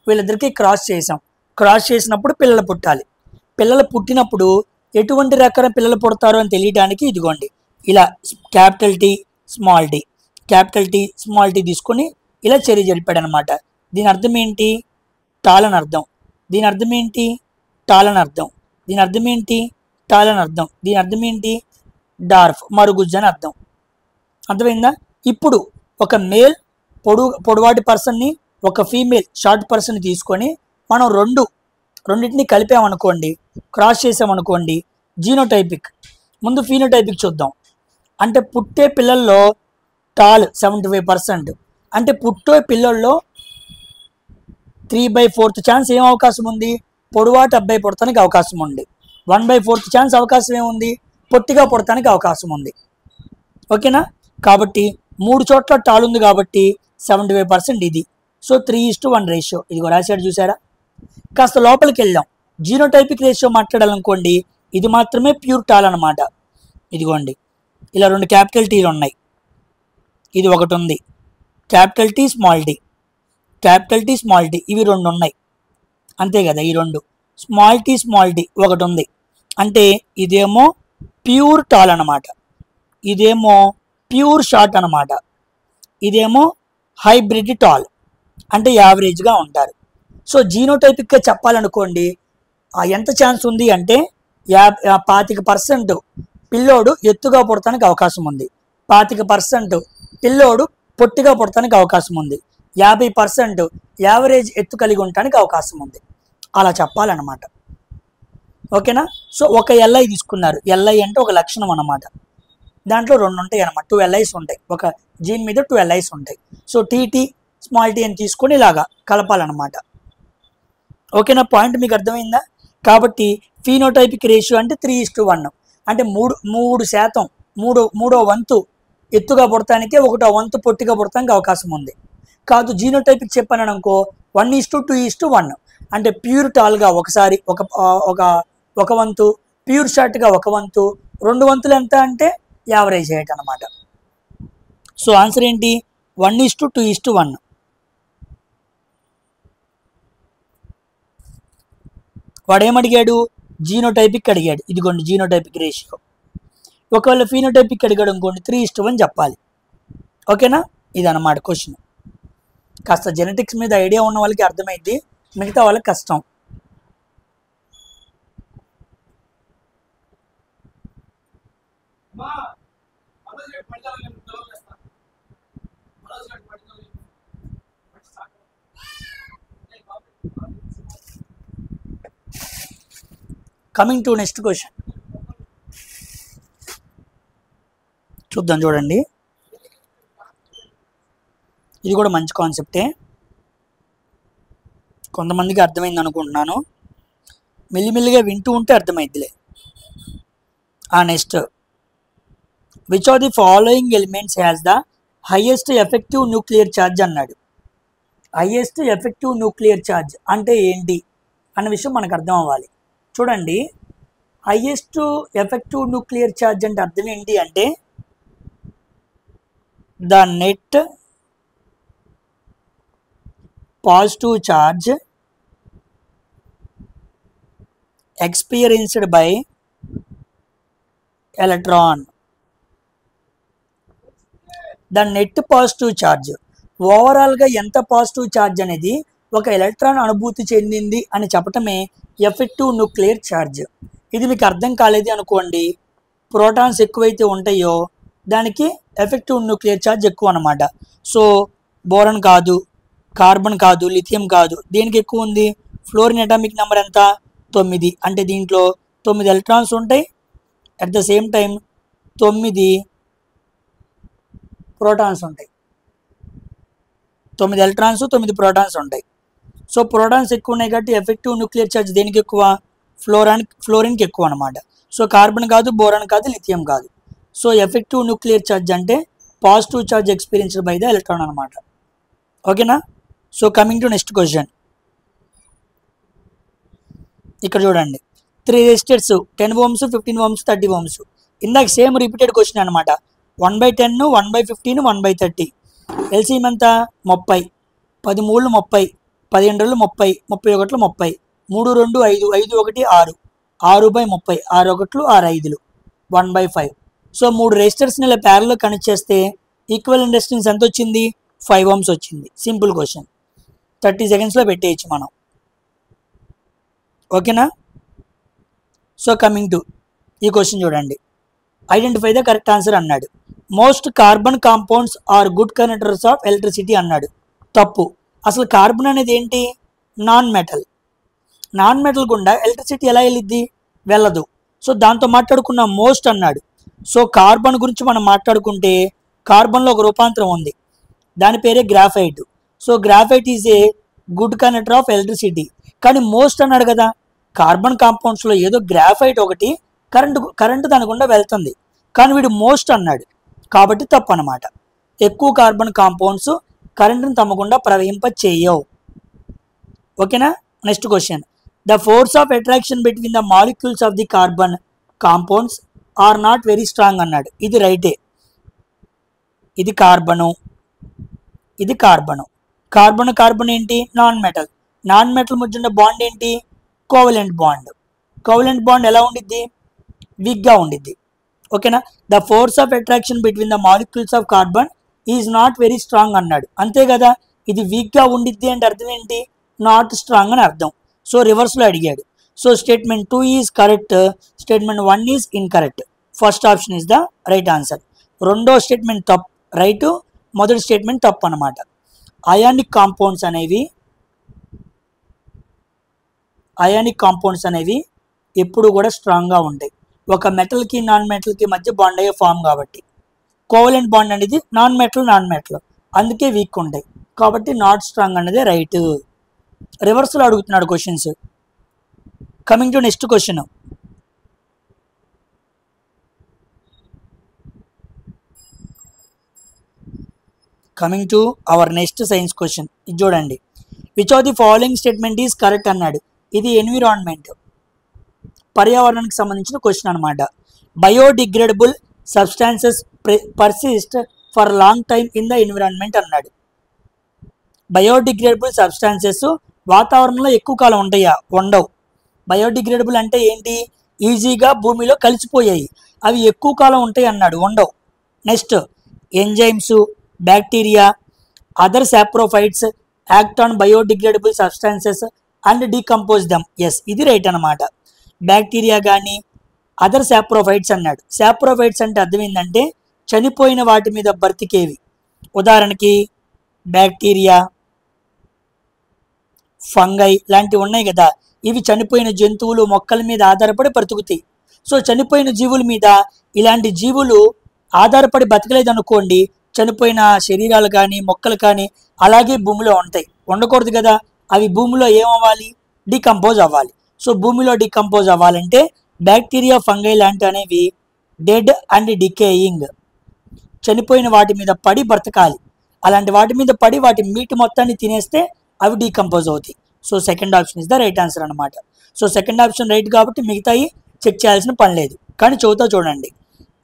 వీళ్ళిద్దరికి క్రాస్ చేసాం. క్రాస్ చేసినప్పుడు పిల్లలు పుట్టాలి. పిల్లలు పుట్టినప్పుడు ఎటువంటి రకాల పిల్లలు పుడతారు అని తెలియడానికి ఇదిగోండి ఇలా capital T small T, capital T small T తీసుకొని ఇలా జరిపాడు అనమాట. దీని అర్థం ఏంటి? టాల్ అని అర్థం. దీని అర్థం ఏంటి? టాల్ అని అర్థం. దీని అర్థం ఏంటి? టాల్ అని అర్థం. దీని అర్థం ఏంటి? డార్ఫ్, మరుగుజ్జు అని అర్థం. అర్థమైందా? ఇప్పుడు ఒక మేల్ పొడవాటి పర్సన్ని, ఒక ఫీమేల్ షార్ట్ పర్సన్ తీసుకొని మనం రెండింటిని కలిపామనుకోండి, క్రాస్ చేసామనుకోండి, జీనోటైపిక్. ముందు ఫీనోటైపిక్ చూద్దాం. అంటే పుట్టే పిల్లల్లో టాల్ 75%, అంటే పుట్టే పిల్లల్లో 3/4 ఛాన్స్ ఏం అవకాశం ఉంది? పొడవాటి అబ్బాయి పుడతానికి అవకాశం ఉంది. 1/4 ఛాన్స్ అవకాశం ఏముంది? పొట్టిగా పుడతానికి అవకాశం ఉంది. ఓకేనా. కాబట్టి 3 చోట్ల టాల్ ఉంది కాబట్టి 75% ఇది. So 3:1 ratio. ఇదిగో రాశాడు చూసారా. కాస్త లోపలికి వెళ్దాం. జీనోటైపిక్ రేషియో మాట్లాడాలనుకోండి, ఇది మాత్రమే ప్యూర్ టాల్ అనమాట. ఇదిగోండి ఇలా 2 క్యాపిటల్ టీలు ఉన్నాయి. ఇది ఒకటి ఉంది, capital T small T, capital T small T, ఇవి 2 ఉన్నాయి అంతే కదా. ఈ 2 స్మాల్ టీ ఒకటి ఉంది. అంటే ఇదేమో ప్యూర్ టాల్ అనమాట, ఇదేమో ప్యూర్ షార్ట్ అనమాట, ఇదేమో హైబ్రిడ్ టాల్, అంటే యావరేజ్గా ఉంటారు. సో జీనోటైపిక్గా చెప్పాలనుకోండి, ఎంత ఛాన్స్ ఉంది అంటే 25% పిల్లోడు ఎత్తుగా పుడతానికి అవకాశం ఉంది, 25% పిల్లోడు పొట్టిగా పుడతానికి అవకాశం ఉంది, 50% యావరేజ్ ఎత్తు కలిగి ఉండటానికి అవకాశం ఉంది. అలా చెప్పాలన్నమాట. ఓకేనా. సో ఒక ఎల్ఐ తీసుకున్నారు. ఎల్ఐ అంటే ఒక లక్షణం అన్నమాట. దాంట్లో 2 ఉంటాయి అన్నమాట, 2 LIs ఉంటాయి. ఒక జీన్ మీద 2 LIs ఉంటాయి. సో టీటీ స్మాల్ టీ అని తీసుకొని ఇలాగా కలపాలన్నమాట. ఓకేనా. పాయింట్ మీకు అర్థమైందా? కాబట్టి ఫీనోటైపిక్ రేషియో అంటే 3:1, అంటే 3% మూడో వంతు ఎత్తుగా పుడతానికి, 1వ వంతు పొట్టిగా పుడతానికి అవకాశం ఉంది. కాదు జీనోటైపిక్ చెప్పాను అనుకో 1:2:1, అంటే ప్యూర్ టాల్గా ఒకసారి ఒక వంతు, ప్యూర్ షార్ట్గా 1 వంతు, 2 వంతులు ఎంత అంటే యావరేజ్ హైట్ అనమాట. సో ఆన్సర్ ఏంటి? 1:2:1. వాడు ఏమడిగాడు? జీనోటైపిక్ అడిగాడు. ఇదిగోండి జీనోటైపిక్ రేషియో. ఒకవేళ ఫీనోటైపిక్ అడిగాడు అనుకోండి 3:1 చెప్పాలి. ఓకేనా. ఇదన్నమాట క్వశ్చన్. కాస్త జెనెటిక్స్ మీద ఐడియా ఉన్న వాళ్ళకి అర్థమైంది, మిగతా వాళ్ళకి కష్టం. కమింగ్ టు నెక్స్ట్ క్వశ్చన్ చూద్దాం. చూడండి, ఇది కూడా మంచి కాన్సెప్టే, కొంతమందికి అర్థమైంది అనుకుంటున్నాను. మెల్లిమెల్లిగా వింటూ ఉంటే అర్థమైద్దిలే. Next, which of the following elements has the highest effective nuclear charge అన్నాడు. హైయెస్ట్ ఎఫెక్టివ్ న్యూక్లియర్ ఛార్జ్ అంటే ఏంటి అన్న విషయం మనకు అర్థం అవ్వాలి. చూడండి, హైయెస్ట్ ఎఫెక్టివ్ న్యూక్లియర్ ఛార్జ్ అంటే అర్థం ఏంటి అంటే the net positive charge experienced by electron. The net positive charge, ఓవరాల్గా ఎంత పాజిటివ్ ఛార్జ్ అనేది ఒక ఎలక్ట్రాన్ అనుభూతి చెందింది అని చెప్పటమే ఎఫెక్టివ్ న్యూక్లియర్ ఛార్జ్. ఇది మీకు అర్థం కాలేదు అనుకోండి, ప్రోటాన్స్ ఎక్కువైతే ఉంటాయో దానికి ఎఫెక్టివ్ న్యూక్లియర్ ఛార్జ్ ఎక్కువ అన్నమాట. సో బోరాన్ కాదు, కార్బన్ కాదు, లిథియం కాదు, దేనికి ఎక్కువ ఉంది? ఫ్లోరిన్ అటామిక్ నెంబర్ ఎంత? 9. అంటే దీంట్లో 9 ఎలక్ట్రాన్స్ ఉంటాయి, at the same time 9 protons ఉంటాయి. 9 ఎలక్ట్రాన్స్ 9 ప్రోటాన్స్ ఉంటాయి. సో ప్రోటాన్స్ ఎక్కువ ఉన్నాయి కాబట్టి ఎఫెక్టివ్ న్యూక్లియర్ ఛార్జ్ దేనికి ఎక్కువ? ఫ్లోరిన్కి ఎక్కువ అనమాట. సో కార్బన్ కాదు, బోరాన్ కాదు, లిథియం కాదు. సో ఎఫెక్టివ్ న్యూక్లియర్ ఛార్జ్ అంటే positive charge experienced by the electron అనమాట. ఓకేనా? So coming to next question. ఇక్కడ చూడండి, 3 రెసిస్టర్స్ 10 ohms, 15 ohms, 30 ohms. ఇందాక సేమ్ రిపీటెడ్ క్వశ్చన్ అనమాట. 1/10, 1/15, 1/30. ఎల్సిఎం ఎంత? 30. 10 3 30, 15 2 30, 31 30, 3 2 5, 5 1 6, 6/30, 6 1 6 5, 1/5. సో 3 రెసిస్టర్స్ని ఇలా ప్యారల్లో కనెక్ట్ చేస్తే ఈక్వలెంట్ రెసిస్టెన్స్ ఎంత వచ్చింది? 5 ohms వచ్చింది. సింపుల్ క్వశ్చన్, 30 సెకండ్స్లో పెట్టేయచ్చు మనం. ఓకేనా? సో కమింగ్ టు ఈ క్వశ్చన్ చూడండి, ఐడెంటిఫై ద కరెక్ట్ ఆన్సర్ అన్నాడు. Most carbon compounds are good conductors of electricity అన్నాడు. తప్పు. అసలు కార్బన్ అనేది ఏంటి? Non metal. నాన్ మెటల్ గుండా ఎలక్ట్రిసిటీ ఎలా వెళ్ళిద్ది? వెళ్ళదు. సో దాంతో మాట్లాడుకున్న మోస్ట్ అన్నాడు. సో కార్బన్ గురించి మనం మాట్లాడుకుంటే కార్బన్లో ఒక రూపాంతరం ఉంది, దాని పేరే graphite. So graphite is a good conductor of electricity. కానీ మోస్ట్ అన్నాడు కదా, కార్బన్ కాంపౌండ్స్లో ఏదో గ్రాఫైట్ ఒకటి కరెంటు దాని గుండా వెళ్తుంది, కానీ వీడు మోస్ట్ అన్నాడు కాబట్టి తప్పు అనమాట. ఎక్కువ కార్బన్ కాంపౌండ్స్ కరెంటును తమ్మకుండా ప్రవహింప చేయవు. ఓకేనా? Next question, the force of attraction between the molecules of the carbon compounds are not very strong అన్నాడు. ఇది రైటే. ఇది కార్బను, ఇది కార్బను. కార్బన్ ఏంటి? Non metal. నాన్ మెటల్ మధ్య ఉన్న బాండ్ ఏంటి? Covalent bond. కోవలెంట్ బాండ్ ఎలా ఉండిద్ది? వీక్గా ఉండిద్ది. ఓకేనా? The force of attraction between the molecules of carbon is not very strong అన్నాడు. అంతే కదా, ఇది వీక్గా ఉండిద్ది అంటే అర్థం ఏంటి? నాట్ స్ట్రాంగ్ అని అర్థం. సో రివర్స్లో అడిగాడు. So statement 2 is correct, statement 1 is incorrect. First option is the right answer. రెండో స్టేట్మెంట్ తప్పు, రైట్. మొదటి స్టేట్మెంట్ తప్పు అనమాట. అయానిక్ కాంపౌండ్స్ అనేవి ఎప్పుడు కూడా స్ట్రాంగ్గా ఉంటాయి. ఒక మెటల్కి నాన్ మెటల్కి మధ్య బాండ్ అయ్యే ఫామ్ కాబట్టి. కోవలెంట్ బాండ్ అనేది నాన్ మెటల్ అందుకే వీక్ ఉంటాయి కాబట్టి నాట్ స్ట్రాంగ్ అనేది రైట్. రివర్స్లో అడుగుతున్నాడు questions. Coming to next question, coming to our next science question. ఇది చూడండి, which of the following statement is correct అన్నాడు. ఇది ఎన్విరాన్మెంట్, పర్యావరణానికి సంబంధించిన క్వశ్చన్ అనమాట. Biodegradable substances persist for long time in the environment అన్నాడు. బయోడిగ్రేడబుల్ సబ్స్టాన్సెస్ వాతావరణంలో ఎక్కువ కాలం ఉంటాయా? ఉండవు. బయోడిగ్రేడబుల్ అంటే ఏంటి? ఈజీగా భూమిలో కలిసిపోయాయి, అవి ఎక్కువ కాలం ఉంటాయి అన్నాడు. ఉండవు. Next, enzymes, bacteria, other saprophytes act on biodegradable substances and decompose them. Yes, ఇది రైట్ అనమాట. బ్యాక్టీరియా కానీ అదర్ సాప్రోఫైట్స్ అన్నాడు. సాప్రోఫైట్స్ అంటే అర్థం ఏంటంటే చనిపోయిన వాటి మీద బ్రతికేవి. ఉదాహరణకి బ్యాక్టీరియా, ఫంగై లాంటివి ఉన్నాయి కదా, ఇవి చనిపోయిన జంతువులు, మొక్కల మీద ఆధారపడి బ్రతుకుతాయి. సో చనిపోయిన జీవుల మీద ఇలాంటి జీవులు ఆధారపడి బతకలేదు అనుకోండి, చనిపోయిన శరీరాలు కానీ మొక్కలు కానీ అలాగే భూమిలో ఉంటాయి. ఉండకూడదు కదా, అవి భూమిలో ఏమవ్వాలి? డీకంపోజ్ అవ్వాలి. సో భూమిలో డీకంపోజ్ అవ్వాలంటే బ్యాక్టీరియా, ఫంగై లాంటి అనేవి డెడ్ అండ్ డికేయింగ్, చనిపోయిన వాటి మీద పడి బ్రతకాలి. అలాంటి వాటి మీద పడి వాటి మీట్ మొత్తాన్ని తినేస్తే అవి డీకంపోజ్ అవుతాయి. So second option is the right answer అనమాట. సో సెకండ్ ఆప్షన్ రైట్ కాబట్టి మిగతాయి చెక్ చేయాల్సిన పని లేదు. కానీ చదువుతా చూడండి,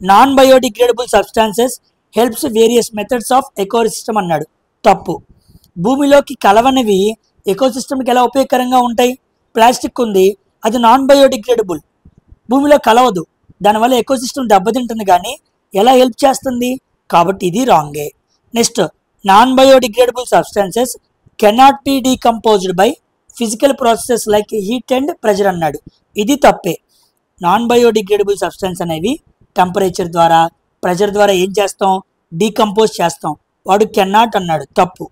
non biodegradable substances helps various methods of ecosystem అన్నాడు. తప్పు. భూమిలోకి కలవనివి ఎకోసిస్టమ్కి ఎలా ఉపయోగకరంగా ఉంటాయి? ప్లాస్టిక్ ఉంది, అది నాన్ బయోడిగ్రేడబుల్, భూమిలో కలవదు, దానివల్ల ఎకోసిస్టమ్ దెబ్బతింటుంది, కానీ ఎలా హెల్ప్ చేస్తుంది? కాబట్టి ఇది రాంగే. Next, non biodegradable substances cannot be decomposed by physical processes like heat and pressure అన్నాడు. ఇది తప్పే. నాన్ బయోడిగ్రేడబుల్ సబ్స్టాన్స్ అనేవి టెంపరేచర్ ద్వారా, ప్రెజర్ ద్వారా ఏం చేస్తాం? డీకంపోజ్ చేస్తాం. వాడు కెనాట్ అన్నాడు. తప్పు.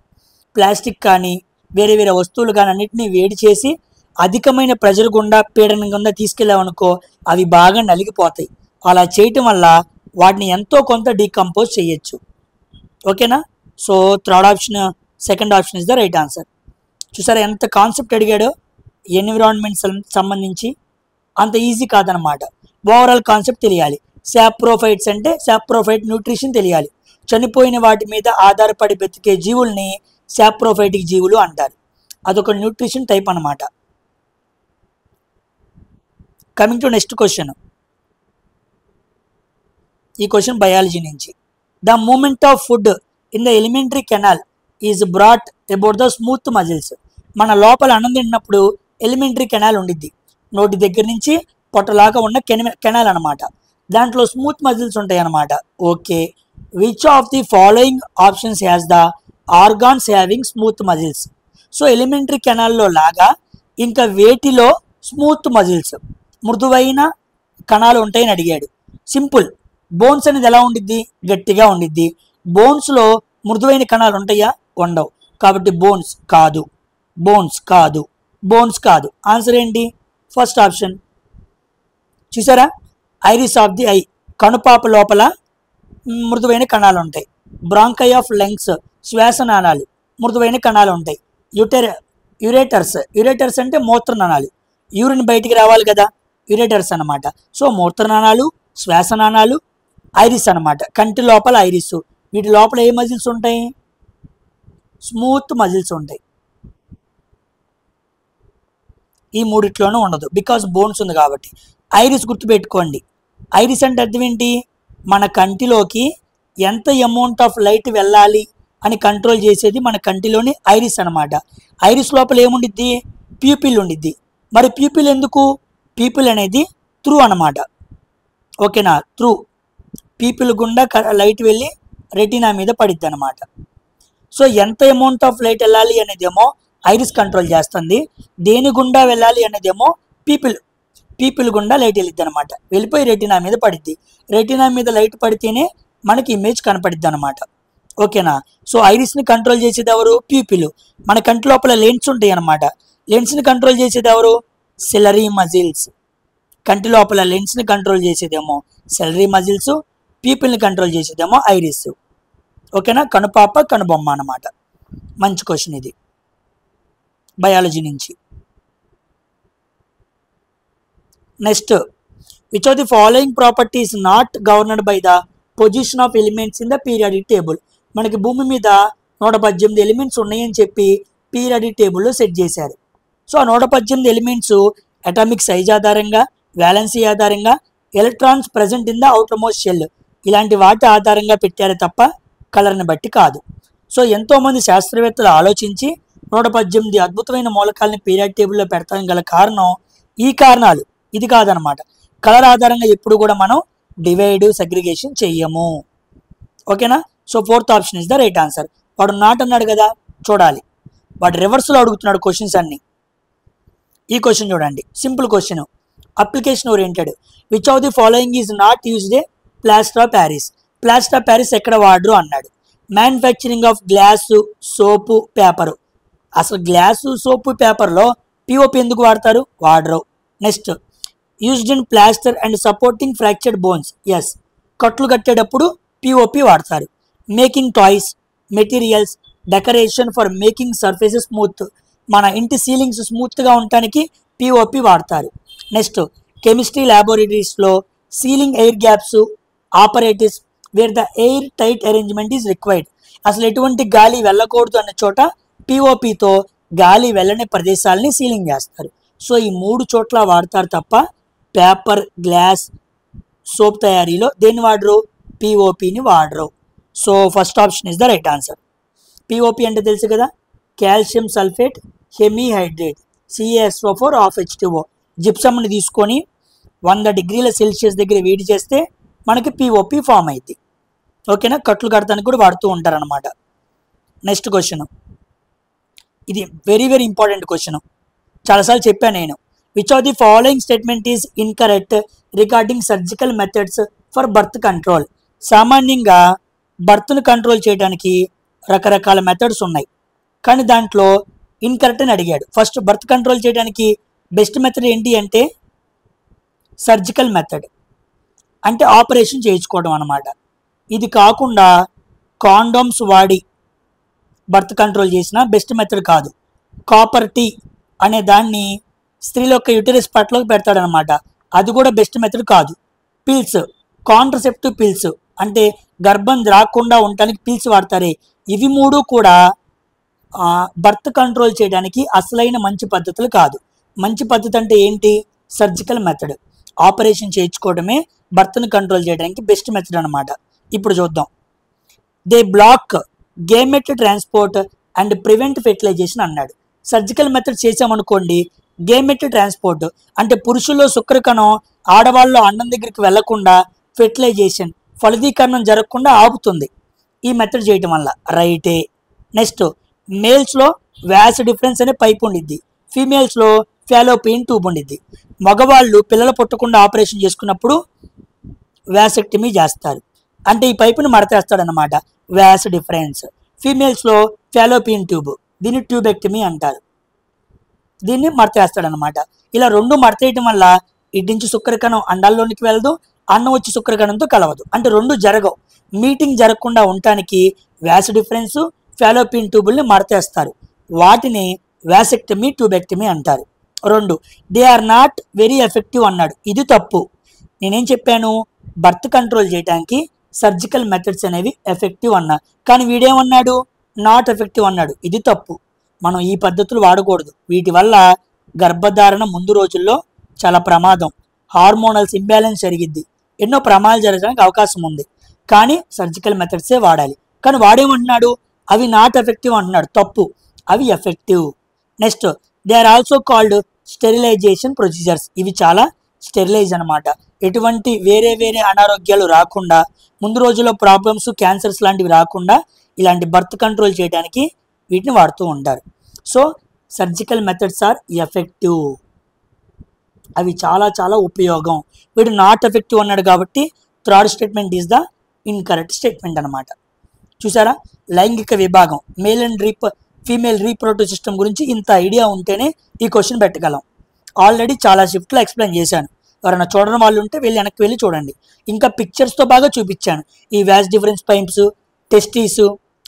ప్లాస్టిక్ కానీ వేరే వేరే వస్తువులు కానీ అన్నింటినీ వేడి చేసి అధికమైన ప్రెజర్ గుండా, పీడనం గుండా తీసుకెళ్ళామనుకో, అవి బాగా నలిగిపోతాయి. అలా చేయటం వల్ల వాటిని ఎంతో కొంత డీకంపోజ్ చేయొచ్చు. ఓకేనా? So third option second option is the right answer. చూసారా ఎంత కాన్సెప్ట్ అడిగాడో ఎన్విరాన్మెంట్ సంబంధించి. అంత ఈజీ కాదనమాట. ఓవరాల్ కాన్సెప్ట్ తెలియాలి. సాప్రోఫైట్స్ అంటే సాప్రోఫైట్ న్యూట్రిషన్ తెలియాలి. చనిపోయిన వాటి మీద ఆధారపడి బ్రతికే జీవుల్ని సాప్రోఫైటిక్ జీవులు అంటారు. అదొక న్యూట్రిషన్ టైప్ అనమాట. Coming to next question. ఈ క్వశ్చన్ బయాలజీ నుంచి. The movement of food in the alimentary canal is brought about the smooth muscles. మన లోపల అన్నం తిన్నప్పుడు ఎలిమెంటరీ కెనాల్ ఉండిద్ది. నోటి దగ్గర నుంచి పొట్టలాగా ఉన్న కెనాల్ అనమాట. దాంట్లో స్మూత్ మజిల్స్ ఉంటాయి అన్నమాట. Okay, which of the following options has the organs having smooth muscles? So elementary కెనాల్లో లాగా ఇంకా వేటిలో స్మూత్ మజిల్స్ మృదువైన కణాలు ఉంటాయని అడిగాడు. సింపుల్. బోన్స్ అనేది ఎలా ఉండిద్ది? గట్టిగా ఉండిద్ది. బోన్స్లో మృదువైన కణాలు ఉంటాయా? ఉండవు. కాబట్టి బోన్స్ కాదు, బోన్స్ కాదు, బోన్స్ కాదు. ఆన్సర్ ఏంటి? First option. చూసారా, ఐరిస్ ఆఫ్ ది ఐ, కనుపాప లోపల మృదువైన కణాలు ఉంటాయి. బ్రాంకై ఆఫ్ లంగ్స్, శ్వాసనాళాలు, మృదువైన కణాలు ఉంటాయి. యురేటర్స్ అంటే మూత్రనాళాలు. యూరిన్ బయటికి రావాలి కదా, యురేటర్స్ అనమాట. సో మూత్రనాళాలు, శ్వాసనాళాలు, ఐరిస్ అనమాట. కంటి లోపల ఐరిస్. వీటి లోపల ఏ మజిల్స్ ఉంటాయి? స్మూత్ మజిల్స్ ఉంటాయి. ఈ మూడిట్లోనూ ఉండదు, బికాస్ బోన్స్ ఉంది కాబట్టి. ఐరిస్ గుర్తుపెట్టుకోండి. ఐరిస్ అంటే అర్థం ఏంటి? మన కంటిలోకి ఎంత అమౌంట్ ఆఫ్ లైట్ వెళ్ళాలి అని కంట్రోల్ చేసేది మన కంటిలోని ఐరిస్ అనమాట. ఐరిస్ లోపల ఏముండిద్ది? ప్యూపిల్ ఉండిద్ది. మరి ప్యూపిల్ ఎందుకు? ప్యూపిల్ అనేది త్రూ అనమాట. ఓకేనా? త్రూ పీపుల్ గుండా లైట్ వెళ్ళి రెటీనా మీద పడిద్ది అనమాట. సో ఎంత అమౌంట్ ఆఫ్ లైట్ వెళ్ళాలి అనేదేమో ఐరిస్ కంట్రోల్ చేస్తుంది. దేని గుండా వెళ్ళాలి అనేదేమో పీపుల్ గుండా లైట్ వెళ్ళిద్ది అనమాట. వెళ్ళిపోయి రెటీనా మీద పడిద్ది. రెటీనా మీద లైట్ పడితేనే మనకి ఇమేజ్ కనపడిద్ది అనమాట. ఓకేనా? సో ఐరిస్ని కంట్రోల్ చేసేది ఎవరు? ప్యూపిల్. మన కంటి లోపల లెన్స్ ఉంటాయి అనమాట. లెన్స్ని కంట్రోల్ చేసేది ఎవరు? Ciliary muscles. కంటి లోపల లెన్స్ని కంట్రోల్ చేసేదేమో సెలరీ మజిల్స్, పీపుల్ని కంట్రోల్ చేసేదేమో ఐరిస్. ఓకేనా? కనుపాప కనుబొమ్మ అన్నమాట. మంచి క్వశ్చన్ ఇది బయాలజీ నుంచి. Next, which of the following properties not governed by the position of elements in the periodic table? మనకి భూమి మీద 118 ఎలిమెంట్స్ ఉన్నాయని చెప్పి పీరియాడిక్ టేబుల్లో సెట్ చేశారు. సో ఆ 118 ఎలిమెంట్స్ అటామిక్ సైజ్ ఆధారంగా, వ్యాలెన్సీ ఆధారంగా, electrons present in the outermost shell, ఇలాంటి వాటి ఆధారంగా పెట్టారు తప్ప కలర్ని బట్టి కాదు. సో ఎంతోమంది శాస్త్రవేత్తలు ఆలోచించి 118 అద్భుతమైన మూలకాలని పీరియాడిక్ టేబుల్లో పెడతానికి గల కారణం ఈ కారణాలు. ఇది కాదనమాట. కలర్ ఆధారంగా ఎప్పుడు కూడా మనం డివైడ్ సెగ్రిగేషన్ చెయ్యము. ఓకేనా? So fourth option is the right answer. వాడు నాట్ అన్నాడు కదా, చూడాలి. వాడు రివర్స్లో అడుగుతున్నాడు క్వశ్చన్స్ అన్ని. ఈ క్వశ్చన్ చూడండి, simple question, application oriented. Which of the following is not used a plaster of Paris? Plaster of Paris ఎక్కడ వాడరు అన్నాడు. Manufacturing of glass, soap, paper. అసలు గ్లాసు, సోపు, పేపర్లో పిఓపి ఎందుకు వాడతారు? వాడరు. Next, used in plaster and supporting fractured bones. Yes, కట్లు కట్టేటప్పుడు పిఓపి వాడతారు. Making toys, materials, decoration for making surfaces smooth. మన ఇంటి సీలింగ్స్ స్మూత్గా ఉండటానికి పిఓపి వాడతారు. నెక్స్ట్, కెమిస్ట్రీ ల్యాబొరేటరీస్లో ceiling air gaps operatives wear the air tight arrangement is required. అసలు ఎటువంటి గాలి వెళ్ళకూడదు అన్న చోట పిఓపితో గాలి వెళ్ళని ప్రదేశాలని సీలింగ్ చేస్తారు. సో ఈ 3 చోట్ల వాడతారు తప్ప పేపర్, గ్లాస్, సోప్ తయారీలో దేన్ని వాడరు? పిఓపిని వాడరు. So first option is the right answer. POP అంటే తెలుసు కదా, calcium sulphate hemihydrate, CaSO4 H2O. జిప్సమ్ని తీసుకొని 100 డిగ్రీల సెల్సియస్ దగ్గర వేడి చేస్తే మనకి పిఓపి ఫామ్ అయింది. ఓకేనా? కట్లు కడతానికి కూడా వాడుతూ ఉంటారనమాట. నెక్స్ట్ క్వశ్చన్, ఇది వెరీ వెరీ ఇంపార్టెంట్ క్వశ్చన్, చాలాసార్లు చెప్పాను నేను. Which of the following statement is incorrect regarding surgical methods for birth control? సామాన్యంగా బర్త్ను కంట్రోల్ చేయడానికి రకరకాల మెథడ్స్ ఉన్నాయి, కానీ దాంట్లో ఇన్కరెక్ట్ అని అడిగాడు. ఫస్ట్, బర్త్ కంట్రోల్ చేయడానికి బెస్ట్ మెథడ్ ఏంటి అంటే సర్జికల్ మెథడ్, అంటే ఆపరేషన్ చేయించుకోవడం అనమాట. ఇది కాకుండా కాండోమ్స్ వాడి బర్త్ కంట్రోల్ చేసిన బెస్ట్ మెథడ్ కాదు. కాపర్ టీ అనే దాన్ని స్త్రీల యొక్క యూటరస్ పట్లోకి పెడతాడనమాట, అది కూడా బెస్ట్ మెథడ్ కాదు. పిల్స్, కాంట్రసెప్టివ్ పిల్స్ అంటే గర్భం రాకుండా ఉండటానికి పిల్స్ వాడతారే, ఇవి మూడు కూడా బర్త్ కంట్రోల్ చేయడానికి అసలైన మంచి పద్ధతులు కాదు. మంచి పద్ధతి అంటే ఏంటి? సర్జికల్ మెథడ్, ఆపరేషన్ చేయించుకోవడమే బర్త్ని కంట్రోల్ చేయడానికి బెస్ట్ మెథడ్ అనమాట. ఇప్పుడు చూద్దాం. They block gamete transport and prevent fertilisation అన్నాడు. సర్జికల్ మెథడ్ చేసామనుకోండి, గేమెట్ ట్రాన్స్పోర్ట్ అంటే పురుషుల్లో శుక్రకణం ఆడవాళ్ళు అండం దగ్గరికి వెళ్లకుండా ఫెర్టిలైజేషన్ ఫలదీకరణం జరగకుండా ఆపుతుంది ఈ మెథడ్ చేయటం వల్ల. రైటే. నెక్స్ట్, మేల్స్లో వ్యాస్ డిఫరెన్స్ అనే పైప్ ఉండిద్ది, ఫీమేల్స్లో ఫాలోపియన్ ట్యూబ్ ఉండిద్ది. మగవాళ్ళు పిల్లలు పుట్టకుండా ఆపరేషన్ చేసుకున్నప్పుడు వ్యాసెక్టమీ చేస్తారు, అంటే ఈ పైపుని మడతేస్తాడనమాట, వ్యాస్ డిఫరెన్స్. ఫీమేల్స్లో ఫాలోపియన్ ట్యూబ్, దీన్ని ట్యూబెక్టమీ అంటారు, దీన్ని మడతేస్తాడనమాట. ఇలా రెండు మడతేయటం వల్ల ఇటు నుంచి శుక్రకణం అండాల్లోనికి వెళ్ళదు, అన్నం వచ్చి శుక్రకణంతో కలవదు, అంటే రెండు జరగవు. మీటింగ్ జరగకుండా ఉండటానికి వ్యాస్ డిఫరెన్స్, ఫాలోపియన్ ట్యూబుల్ని మడతేస్తారు, వాటిని వ్యాసెక్టమీ ట్యూబెక్టమీ అంటారు. రెండు, they are not very effective అన్నాడు, ఇది తప్పు. నేనేం చెప్పాను? బర్త్ కంట్రోల్ చేయడానికి సర్జికల్ మెథడ్స్ అనేవి ఎఫెక్టివ్ అన్నా, కానీ వీడేమన్నాడు? నాట్ ఎఫెక్టివ్ అన్నాడు, ఇది తప్పు. మనం ఈ పద్ధతులు వాడకూడదు, వీటి వల్ల గర్భధారణ ముందు రోజుల్లో చాలా ప్రమాదం, హార్మోనల్స్ ఇంబ్యాలెన్స్ జరిగిద్ది, ఎన్నో ప్రమాదాలు జరగడానికి అవకాశం ఉంది. కానీ సర్జికల్ మెథడ్సే వాడాలి. కానీ వాడేమంటున్నాడు? అవి నాట్ ఎఫెక్టివ్ అంటున్నాడు, తప్పు, అవి effective. Next, they are also called sterilisation procedures, ఇవి చాలా స్టెరిలైజ్ అనమాట, ఎటువంటి వేరే వేరే అనారోగ్యాలు రాకుండా, ముందు రోజుల్లో ప్రాబ్లమ్స్ క్యాన్సర్స్ లాంటివి రాకుండా ఇలాంటి బర్త్ కంట్రోల్ చేయడానికి వీటిని వాడుతూ ఉంటారు. సో సర్జికల్ మెథడ్స్ ఆర్ ఎఫెక్టివ్, అవి చాలా చాలా ఉపయోగం. వీడు నాట్ ఎఫెక్టివ్ అన్నాడు కాబట్టి third statement is the incorrect statement అనమాట. చూసారా, లైంగిక విభాగం male and female reproductive system గురించి ఇంత ఐడియా ఉంటేనే ఈ క్వశ్చన్ పెట్టగలం. ఆల్రెడీ చాలా షిఫ్ట్లో ఎక్స్ప్లెయిన్ చేశాను, ఎవరైనా చూడని వాళ్ళు ఉంటే వెనక్కి వెళ్ళి చూడండి. ఇంకా పిక్చర్స్తో బాగా చూపించాను, ఈ వ్యాస్ డిఫరెన్స్ పైప్స్, టెస్టీస్,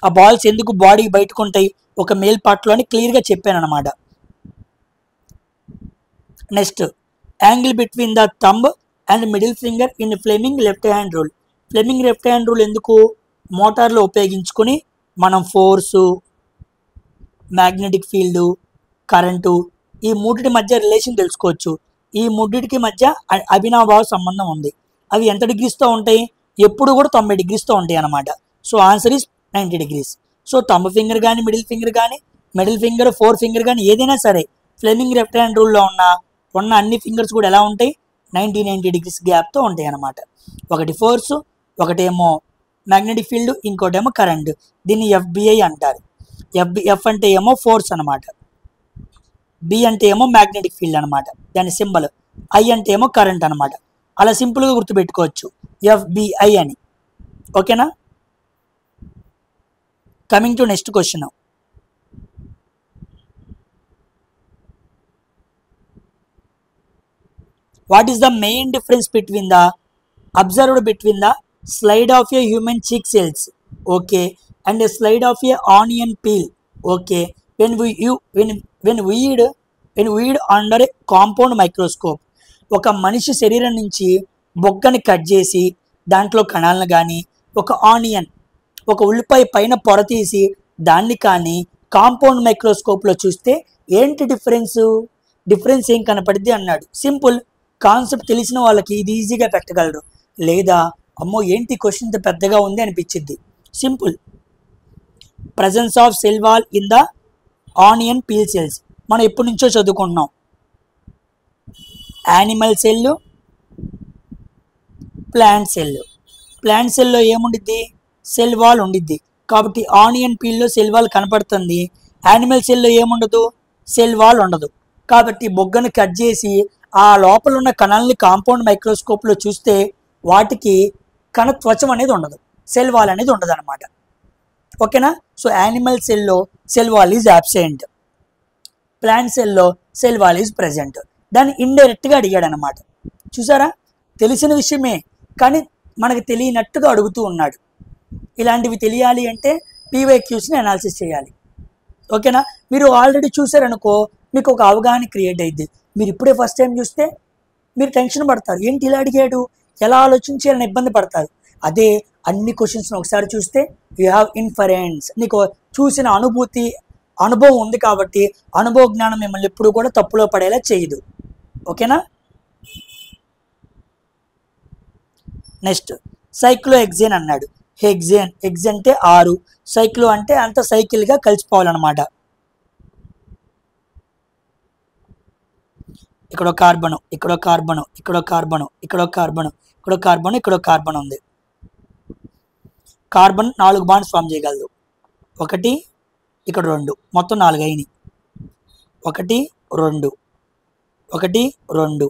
ఆ బాల్స్ ఎందుకు బాడీకి బయటకు ఉంటాయి ఒక మేల్ పార్ట్లో అని క్లియర్గా చెప్పాను అనమాట. Next, angle between the thumb and middle finger in Fleming left hand rule. Fleming left hand rule ఎందుకు? మోటార్లో ఉపయోగించుకొని మనం ఫోర్సు, మ్యాగ్నెటిక్ ఫీల్డు, కరెంటు, ఈ మూడిటి మధ్య రిలేషన్ తెలుసుకోవచ్చు. ఈ మూడిటికి మధ్య అవినాభావ సంబంధం ఉంది. అవి ఎంత డిగ్రీస్తో ఉంటాయి? ఎప్పుడు కూడా 90 డిగ్రీస్తో ఉంటాయి అన్నమాట. So answer is 90 degrees. So thumb finger కానీ మిడిల్ ఫింగర్ కానీ, మిడిల్ ఫింగర్, ఫోర్ ఫింగర్ కానీ ఏదైనా సరే ఫ్లెమింగ్ లెఫ్ట్ హ్యాండ్ రూల్లో ఉన్న అన్ని ఫింగర్స్ కూడా ఎలా ఉంటాయి? 90 డిగ్రీస్ గ్యాప్తో ఉంటాయి అన్నమాట. ఒకటి ఫోర్సు, ఒకటేమో మ్యాగ్నెటిక్ ఫీల్డ్, ఇంకోటేమో కరెంట్. దీన్ని FBI అంటారు. ఎఫ్ అంటే ఏమో ఫోర్స్ అనమాట, బి అంటే ఏమో మ్యాగ్నెటిక్ ఫీల్డ్ అనమాట, దాని సింబల్. ఐ అంటే ఏమో కరెంట్ అనమాట. అలా సింపుల్గా గుర్తుపెట్టుకోవచ్చు FBI అని. ఓకేనా? Coming to next question. What is the main difference between the observed between the slide of a human cheek cells, okay, and a slide of a onion peel, okay, when viewed under a compound microscope. ఒక మనిషి శరీరం నుంచి బొగ్గని cut చేసి దాంట్లో కణాలను కానీ, ఒక onion, ఒక ఉల్లిపాయ పైన పొర తీసి దాన్ని కానీ కాంపౌండ్ మైక్రోస్కోప్లో చూస్తే ఏంటి డిఫరెన్స్ ఏం కనపడుద్ది అన్నాడు. సింపుల్ కాన్సెప్ట్ తెలిసిన వాళ్ళకి ఇది ఈజీగా పెట్టగలరు, లేదా అమ్మో ఏంటి క్వశ్చన్ ఇంత పెద్దగా ఉంది అనిపించింది. Simple, presence of cell wall in the onion peel cells. మనం ఎప్పటి నుంచో చదువుకుంటున్నాం, యానిమల్ సెల్, ప్లాంట్ సెల్లో ఏముండిద్ది? సెల్ వాల్ ఉండిద్ది. కాబట్టి ఆనియన్ పీల్లో సెల్ వాల్ కనపడుతుంది. యానిమల్ సెల్లో ఏముండదు? సెల్ వాల్ ఉండదు. కాబట్టి బొగ్గను కట్ చేసి ఆ లోపల ఉన్న కణాలని కాంపౌండ్ మైక్రోస్కోప్లో చూస్తే వాటికి కణత్వచం అనేది ఉండదు, సెల్ వాల్ అనేది ఉండదు అనమాట. ఓకేనా? సో యానిమల్ సెల్లో cell wall is absent, plant సెల్లో సెల్ వాల్ ఈజ్ ప్రెజెంట్. దాన్ని ఇండైరెక్ట్గా అడిగాడు అనమాట. చూసారా, తెలిసిన విషయమే కానీ మనకు తెలియనట్టుగా అడుగుతూ ఉన్నాడు. ఇలాంటివి తెలియాలి అంటే పీవైక్యూస్ని అనాలిసిస్ చేయాలి. ఓకేనా? మీరు ఆల్రెడీ చూసారనుకో మీకు ఒక అవగాహన క్రియేట్ అయ్యింది. మీరు ఇప్పుడే ఫస్ట్ టైం చూస్తే మీరు టెన్షన్ పడతారు, ఏంటి ఇలా అడిగాడు, ఎలా ఆలోచించాలని ఇబ్బంది పడతారు. అదే అన్ని క్వశ్చన్స్ని ఒకసారి చూస్తే యూ హ్యావ్ ఇన్ఫరెన్స్, నీకు చూసిన అనుభవం ఉంది కాబట్టి అనుభవ జ్ఞానం మిమ్మల్ని ఎప్పుడు కూడా తప్పులో పడేలా చేయదు. ఓకేనా? నెక్స్ట్ సైక్లో ఎగ్జేన్ అన్నాడు. ఎగ్జేన్ అంటే 6, సైక్లో అంటే అంత సైకిల్గా కలిసిపోవాలన్నమాట. ఇక్కడ కార్బను, ఇక్కడ కార్బను, ఇక్కడ కార్బను, ఇక్కడ కార్బను, ఇక్కడ కార్బను, ఇక్కడ కార్బన్ ఉంది. కార్బన్ 4 బాండ్స్ ఫామ్ చేయగలదు. 1, ఇక్కడ 2, మొత్తం 4 అయినాయి. 1 2 1 2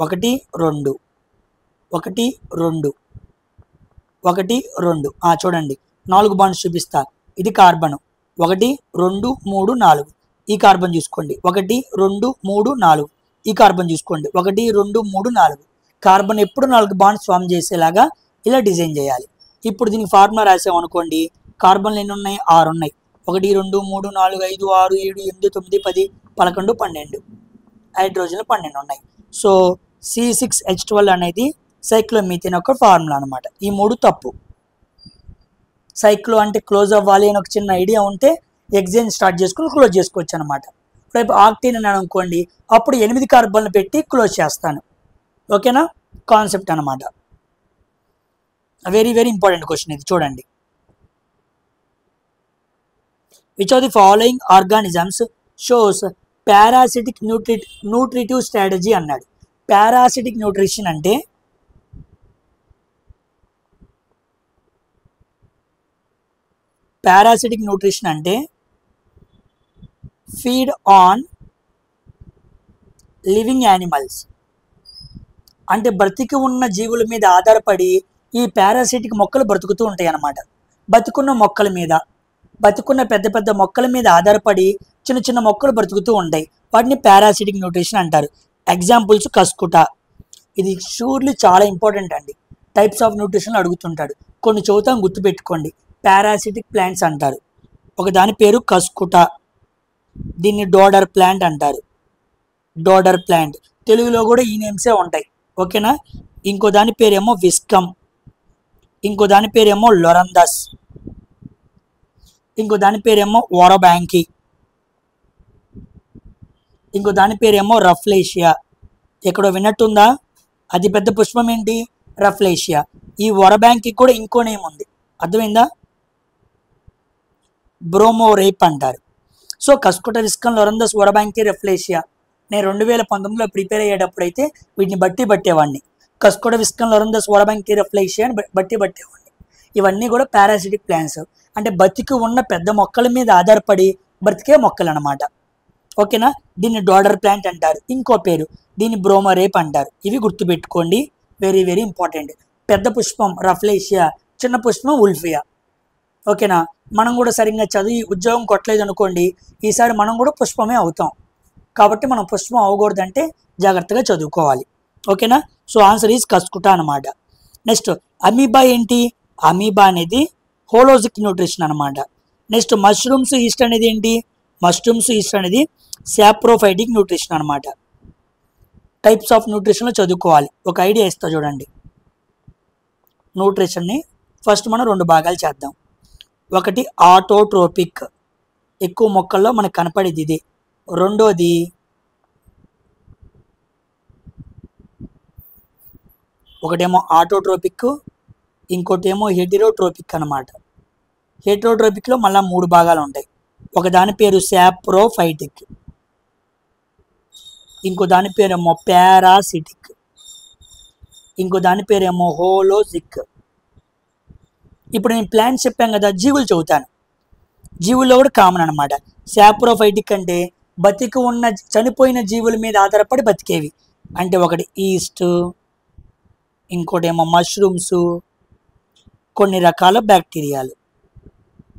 1 2 1 2 1 2 చూడండి 4 బాండ్స్ చూపిస్తా. ఇది కార్బన్ 1 2 3 4. ఈ కార్బన్ చూసుకోండి 1 2 3 4. ఈ కార్బన్ చూసుకోండి 1 2 3 4. కార్బన్ ఎప్పుడు 4 బాండ్స్ ఫామ్ చేసేలాగా ఇలా డిజైన్ చేయాలి. ఇప్పుడు దీనికి ఫార్ములా రాసామనుకోండి, కార్బన్లు ఎన్ని ఉన్నాయి? 6 ఉన్నాయి. 1 2 3 4 5 6 7 8 9 10 11 12. హైడ్రోజన్లు 12 ఉన్నాయి. సో C6H12 అనేది సైక్లోమీథేన్ యొక్క ఫార్ములా అనమాట. ఈ 3 తప్పు. సైక్లో అంటే క్లోజ్ అవ్వాలి అని ఒక చిన్న ఐడియా ఉంటే ఎగ్జైన్ స్టార్ట్ చేసుకుని క్లోజ్ చేసుకోవచ్చు అనమాట. రేపు ఆక్టీన్ అని అనుకోండి, అప్పుడు 8 కార్బన్లు పెట్టి క్లోజ్ చేస్తాను. ఓకేనా? కాన్సెప్ట్ అనమాట. వెరీ వెరీ ఇంపార్టెంట్ క్వశ్చన్ ఇది, చూడండి. Which of the following organisms shows parasitic nutritive strategy అన్నాడు. పారాసిటిక్ న్యూట్రిషన్ అంటే ఫీడ్ ఆన్ లివింగ్ యానిమల్స్, అంటే బ్రతికి ఉన్న జీవుల మీద ఆధారపడి ఈ పారాసిటిక్ మొక్కలు బ్రతుకుతూ ఉంటాయి అన్నమాట. బతుకున్న పెద్ద పెద్ద మొక్కల మీద ఆధారపడి చిన్న చిన్న మొక్కలు బ్రతుకుతూ ఉంటాయి. వాటిని పారాసిటిక్ న్యూట్రిషన్ అంటారు. Examples cuscuta. ఇది షూర్లీ చాలా ఇంపార్టెంట్ అండి. టైప్స్ ఆఫ్ న్యూట్రిషన్ అడుగుతుంటాడు. కొన్ని చదువుతాం, గుర్తుపెట్టుకోండి. పారాసిటిక్ ప్లాంట్స్ అంటారు. ఒక దాని పేరు కస్కుటా, దీన్ని డోడర్ ప్లాంట్ అంటారు. డోడర్ ప్లాంట్ తెలుగులో కూడా ఈ నేమ్సే ఉంటాయి. ఓకేనా? ఇంకో దాని పేరేమో విస్కమ్, ఇంకో దాని పేరేమో లొరందస్, ఇంకో దాని పేరేమో వరబ్యాంకి, ఇంకో దాని పేరేమో రఫ్లేషియా. ఎక్కడో విన్నట్టుందా? అది పెద్ద పుష్పం ఏంటి? రఫ్లేషియా. ఈ వరబ్యాంకి కూడా ఇంకో నేమ్ ఉంది, అర్థమైందా? బ్రోమోరేప్ అంటారు. సో కస్కుటా, విస్కమ్, లొరందస్, వరబ్యాంకి, రఫ్లేషియా. నేను 2019లో ప్రిపేర్ అయ్యేటప్పుడు అయితే వీటిని బట్టేవాడిని. కస్కుటా, విస్కమ్, లొరందస్, వరబ్యాంకి, రఫ్లేషియా అని బట్టేవాడిని. ఇవన్నీ కూడా పారాసిటిక్ ప్లాంట్స్, అంటే బతికి ఉన్న పెద్ద మొక్కల మీద ఆధారపడి బ్రతికే మొక్కలు అన్నమాట. ఓకేనా? దీన్ని డోడర్ ప్లాంట్ అంటారు. ఇంకో పేరు దీన్ని బ్రోమోరేప్ అంటారు. ఇవి గుర్తుపెట్టుకోండి, వెరీ వెరీ ఇంపార్టెంట్. పెద్ద పుష్పం రఫ్లేషియా, చిన్న పుష్పం ఉల్ఫియా. ఓకేనా? మనం కూడా సరిగ్గా చదివి ఉద్యోగం కొట్టలేదు అనుకోండి, ఈసారి మనం కూడా పుష్పమే అవుతాం. కాబట్టి మనం పుష్పం అవ్వకూడదంటే జాగ్రత్తగా చదువుకోవాలి. ఓకేనా? సో ఆన్సర్ ఈజ్ కస్కుటా అనమాట. నెక్స్ట్ అమీబా ఏంటి? అమీబా అనేది హోలోజిక్ న్యూట్రిషన్ అనమాట. నెక్స్ట్ మష్రూమ్స్ ఈస్ట్ అనేది ఏంటి? మష్రూమ్స్ ఈస్ట్ అనేది సాప్రోఫైటిక్ న్యూట్రిషన్ అనమాట. టైప్స్ ఆఫ్ న్యూట్రిషన్లో చదువుకోవాలి. ఒక ఐడియా ఇస్తా చూడండి. న్యూట్రిషన్ని ఫస్ట్ మనం 2 భాగాలు చేద్దాం. ఒకటి ఆటోట్రోపిక్, ఎక్కువ మొక్కల్లో మనకు కనపడేది ఇది. రెండోది ఒకటేమో ఆటోట్రోపిక్, ఇంకోటి ఏమో హెటిరోట్రోపిక్ అనమాట. హెటిరోట్రోపిక్లో మళ్ళీ 3 భాగాలు ఉంటాయి. ఒక దాని పేరు సాప్రోఫైటిక్, ఇంకో దాని పేరేమో పారాసిటిక్, ఇంకో దాని పేరేమో హోలోజిక్. ఇప్పుడు నేను ప్లాంట్స్ చెప్పాను కదా, జీవులు చెబుతాను. జీవుల్లో కూడా కామన్ అనమాట. సాప్రోఫైటిక్ అంటే బతికి ఉన్న చనిపోయిన జీవుల మీద ఆధారపడి బతికేవి. అంటే ఒకటి ఈస్ట్, ఇంకోటేమో మష్రూమ్స్, కొన్ని రకాల బ్యాక్టీరియాలు.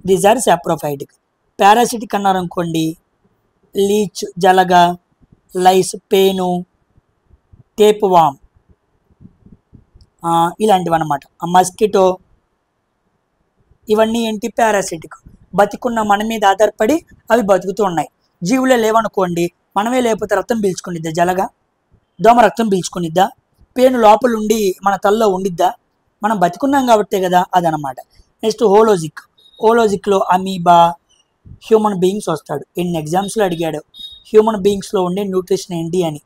These are saprophytic. పారాసిటిక్ అన్నారనుకోండి, లీచ్, జలగ, లైస్, పేను, టేప్ వామ్, ఇలాంటివి అనమాట. మస్కిటో, ఇవన్నీ ఏంటి? పారాసిటిక్. బతికున్న మన మీద ఆధారపడి అవి బతుకుతూ ఉన్నాయి. జీవులే లేవనుకోండి, మనమే లేకపోతే రక్తం పీల్చుకునిద్దా? జలగా దోమ రక్తం పీల్చుకునిద్దా? పేను లోపల ఉండి మన తలలో ఉండిద్దా? మనం బతికున్నాం కాబట్టే కదా, అదనమాట. నెక్స్ట్ హోలోజిక్. హోలోజిక్లో అమీబా, హ్యూమన్ బీయింగ్స్ వస్తాడు. ఎన్ని ఎగ్జామ్స్లో అడిగాడు హ్యూమన్ బీయింగ్స్లో ఉండే న్యూట్రిషన్ ఏంటి అని.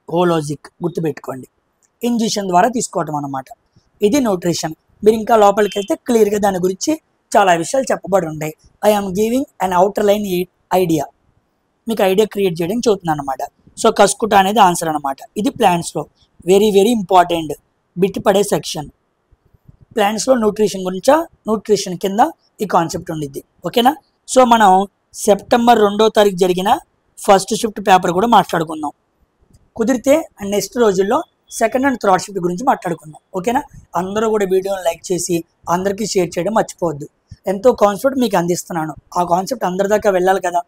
హోలోజిక్ గుర్తుపెట్టుకోండి. ఇంజెక్షన్ ద్వారా తీసుకోవటం అనమాట. ఇది న్యూట్రిషన్. మీరు ఇంకా లోపలికి వెళ్తే క్లియర్గా దాని గురించి చాలా విషయాలు చెప్పబడి ఉంటాయి. I'm giving an outer line idea, మీకు ఐడియా క్రియేట్ చేయడానికి చూస్తున్నాను అనమాట. సో కస్కుట అనేది ఆన్సర్ అనమాట. ఇది ప్లాంట్స్లో వెరీ వెరీ ఇంపార్టెంట్ బిట్ పడే సెక్షన్. ప్లాంట్స్లో న్యూట్రిషన్ గురించి, న్యూట్రిషన్ కింద ఈ కాన్సెప్ట్ ఉండిద్ది. ఓకేనా? సో మనం సెప్టెంబర్ 2వ తారీఖు జరిగిన ఫస్ట్ షిఫ్ట్ పేపర్ కూడా మాట్లాడుకుందాం. కుదిరితే నెక్స్ట్ రోజుల్లో సెకండ్ అండ్ థర్డ్ షిఫ్ట్ గురించి మాట్లాడుకుందాం. ఓకేనా? అందరూ కూడా వీడియోని లైక్ చేసి అందరికీ షేర్ చేయడం మర్చిపోవద్దు. ఎంతో కాన్సెప్ట్ మీకు అందిస్తున్నాను. ఆ కాన్సెప్ట్ అందరి దాకా వెళ్ళాలి కదా.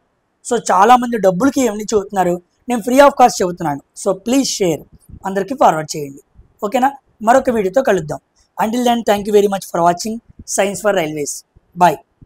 సో చాలామంది డబ్బులకి ఏమని చెబుతున్నారు, నేను ఫ్రీ ఆఫ్ కాస్ట్ చెబుతున్నాను. సో ప్లీజ్ షేర్, అందరికీ ఫార్వర్డ్ చేయండి. ఓకేనా? మరొక వీడియోతో కలుద్దాం. Until then thank you very much for watching science for railways. Bye.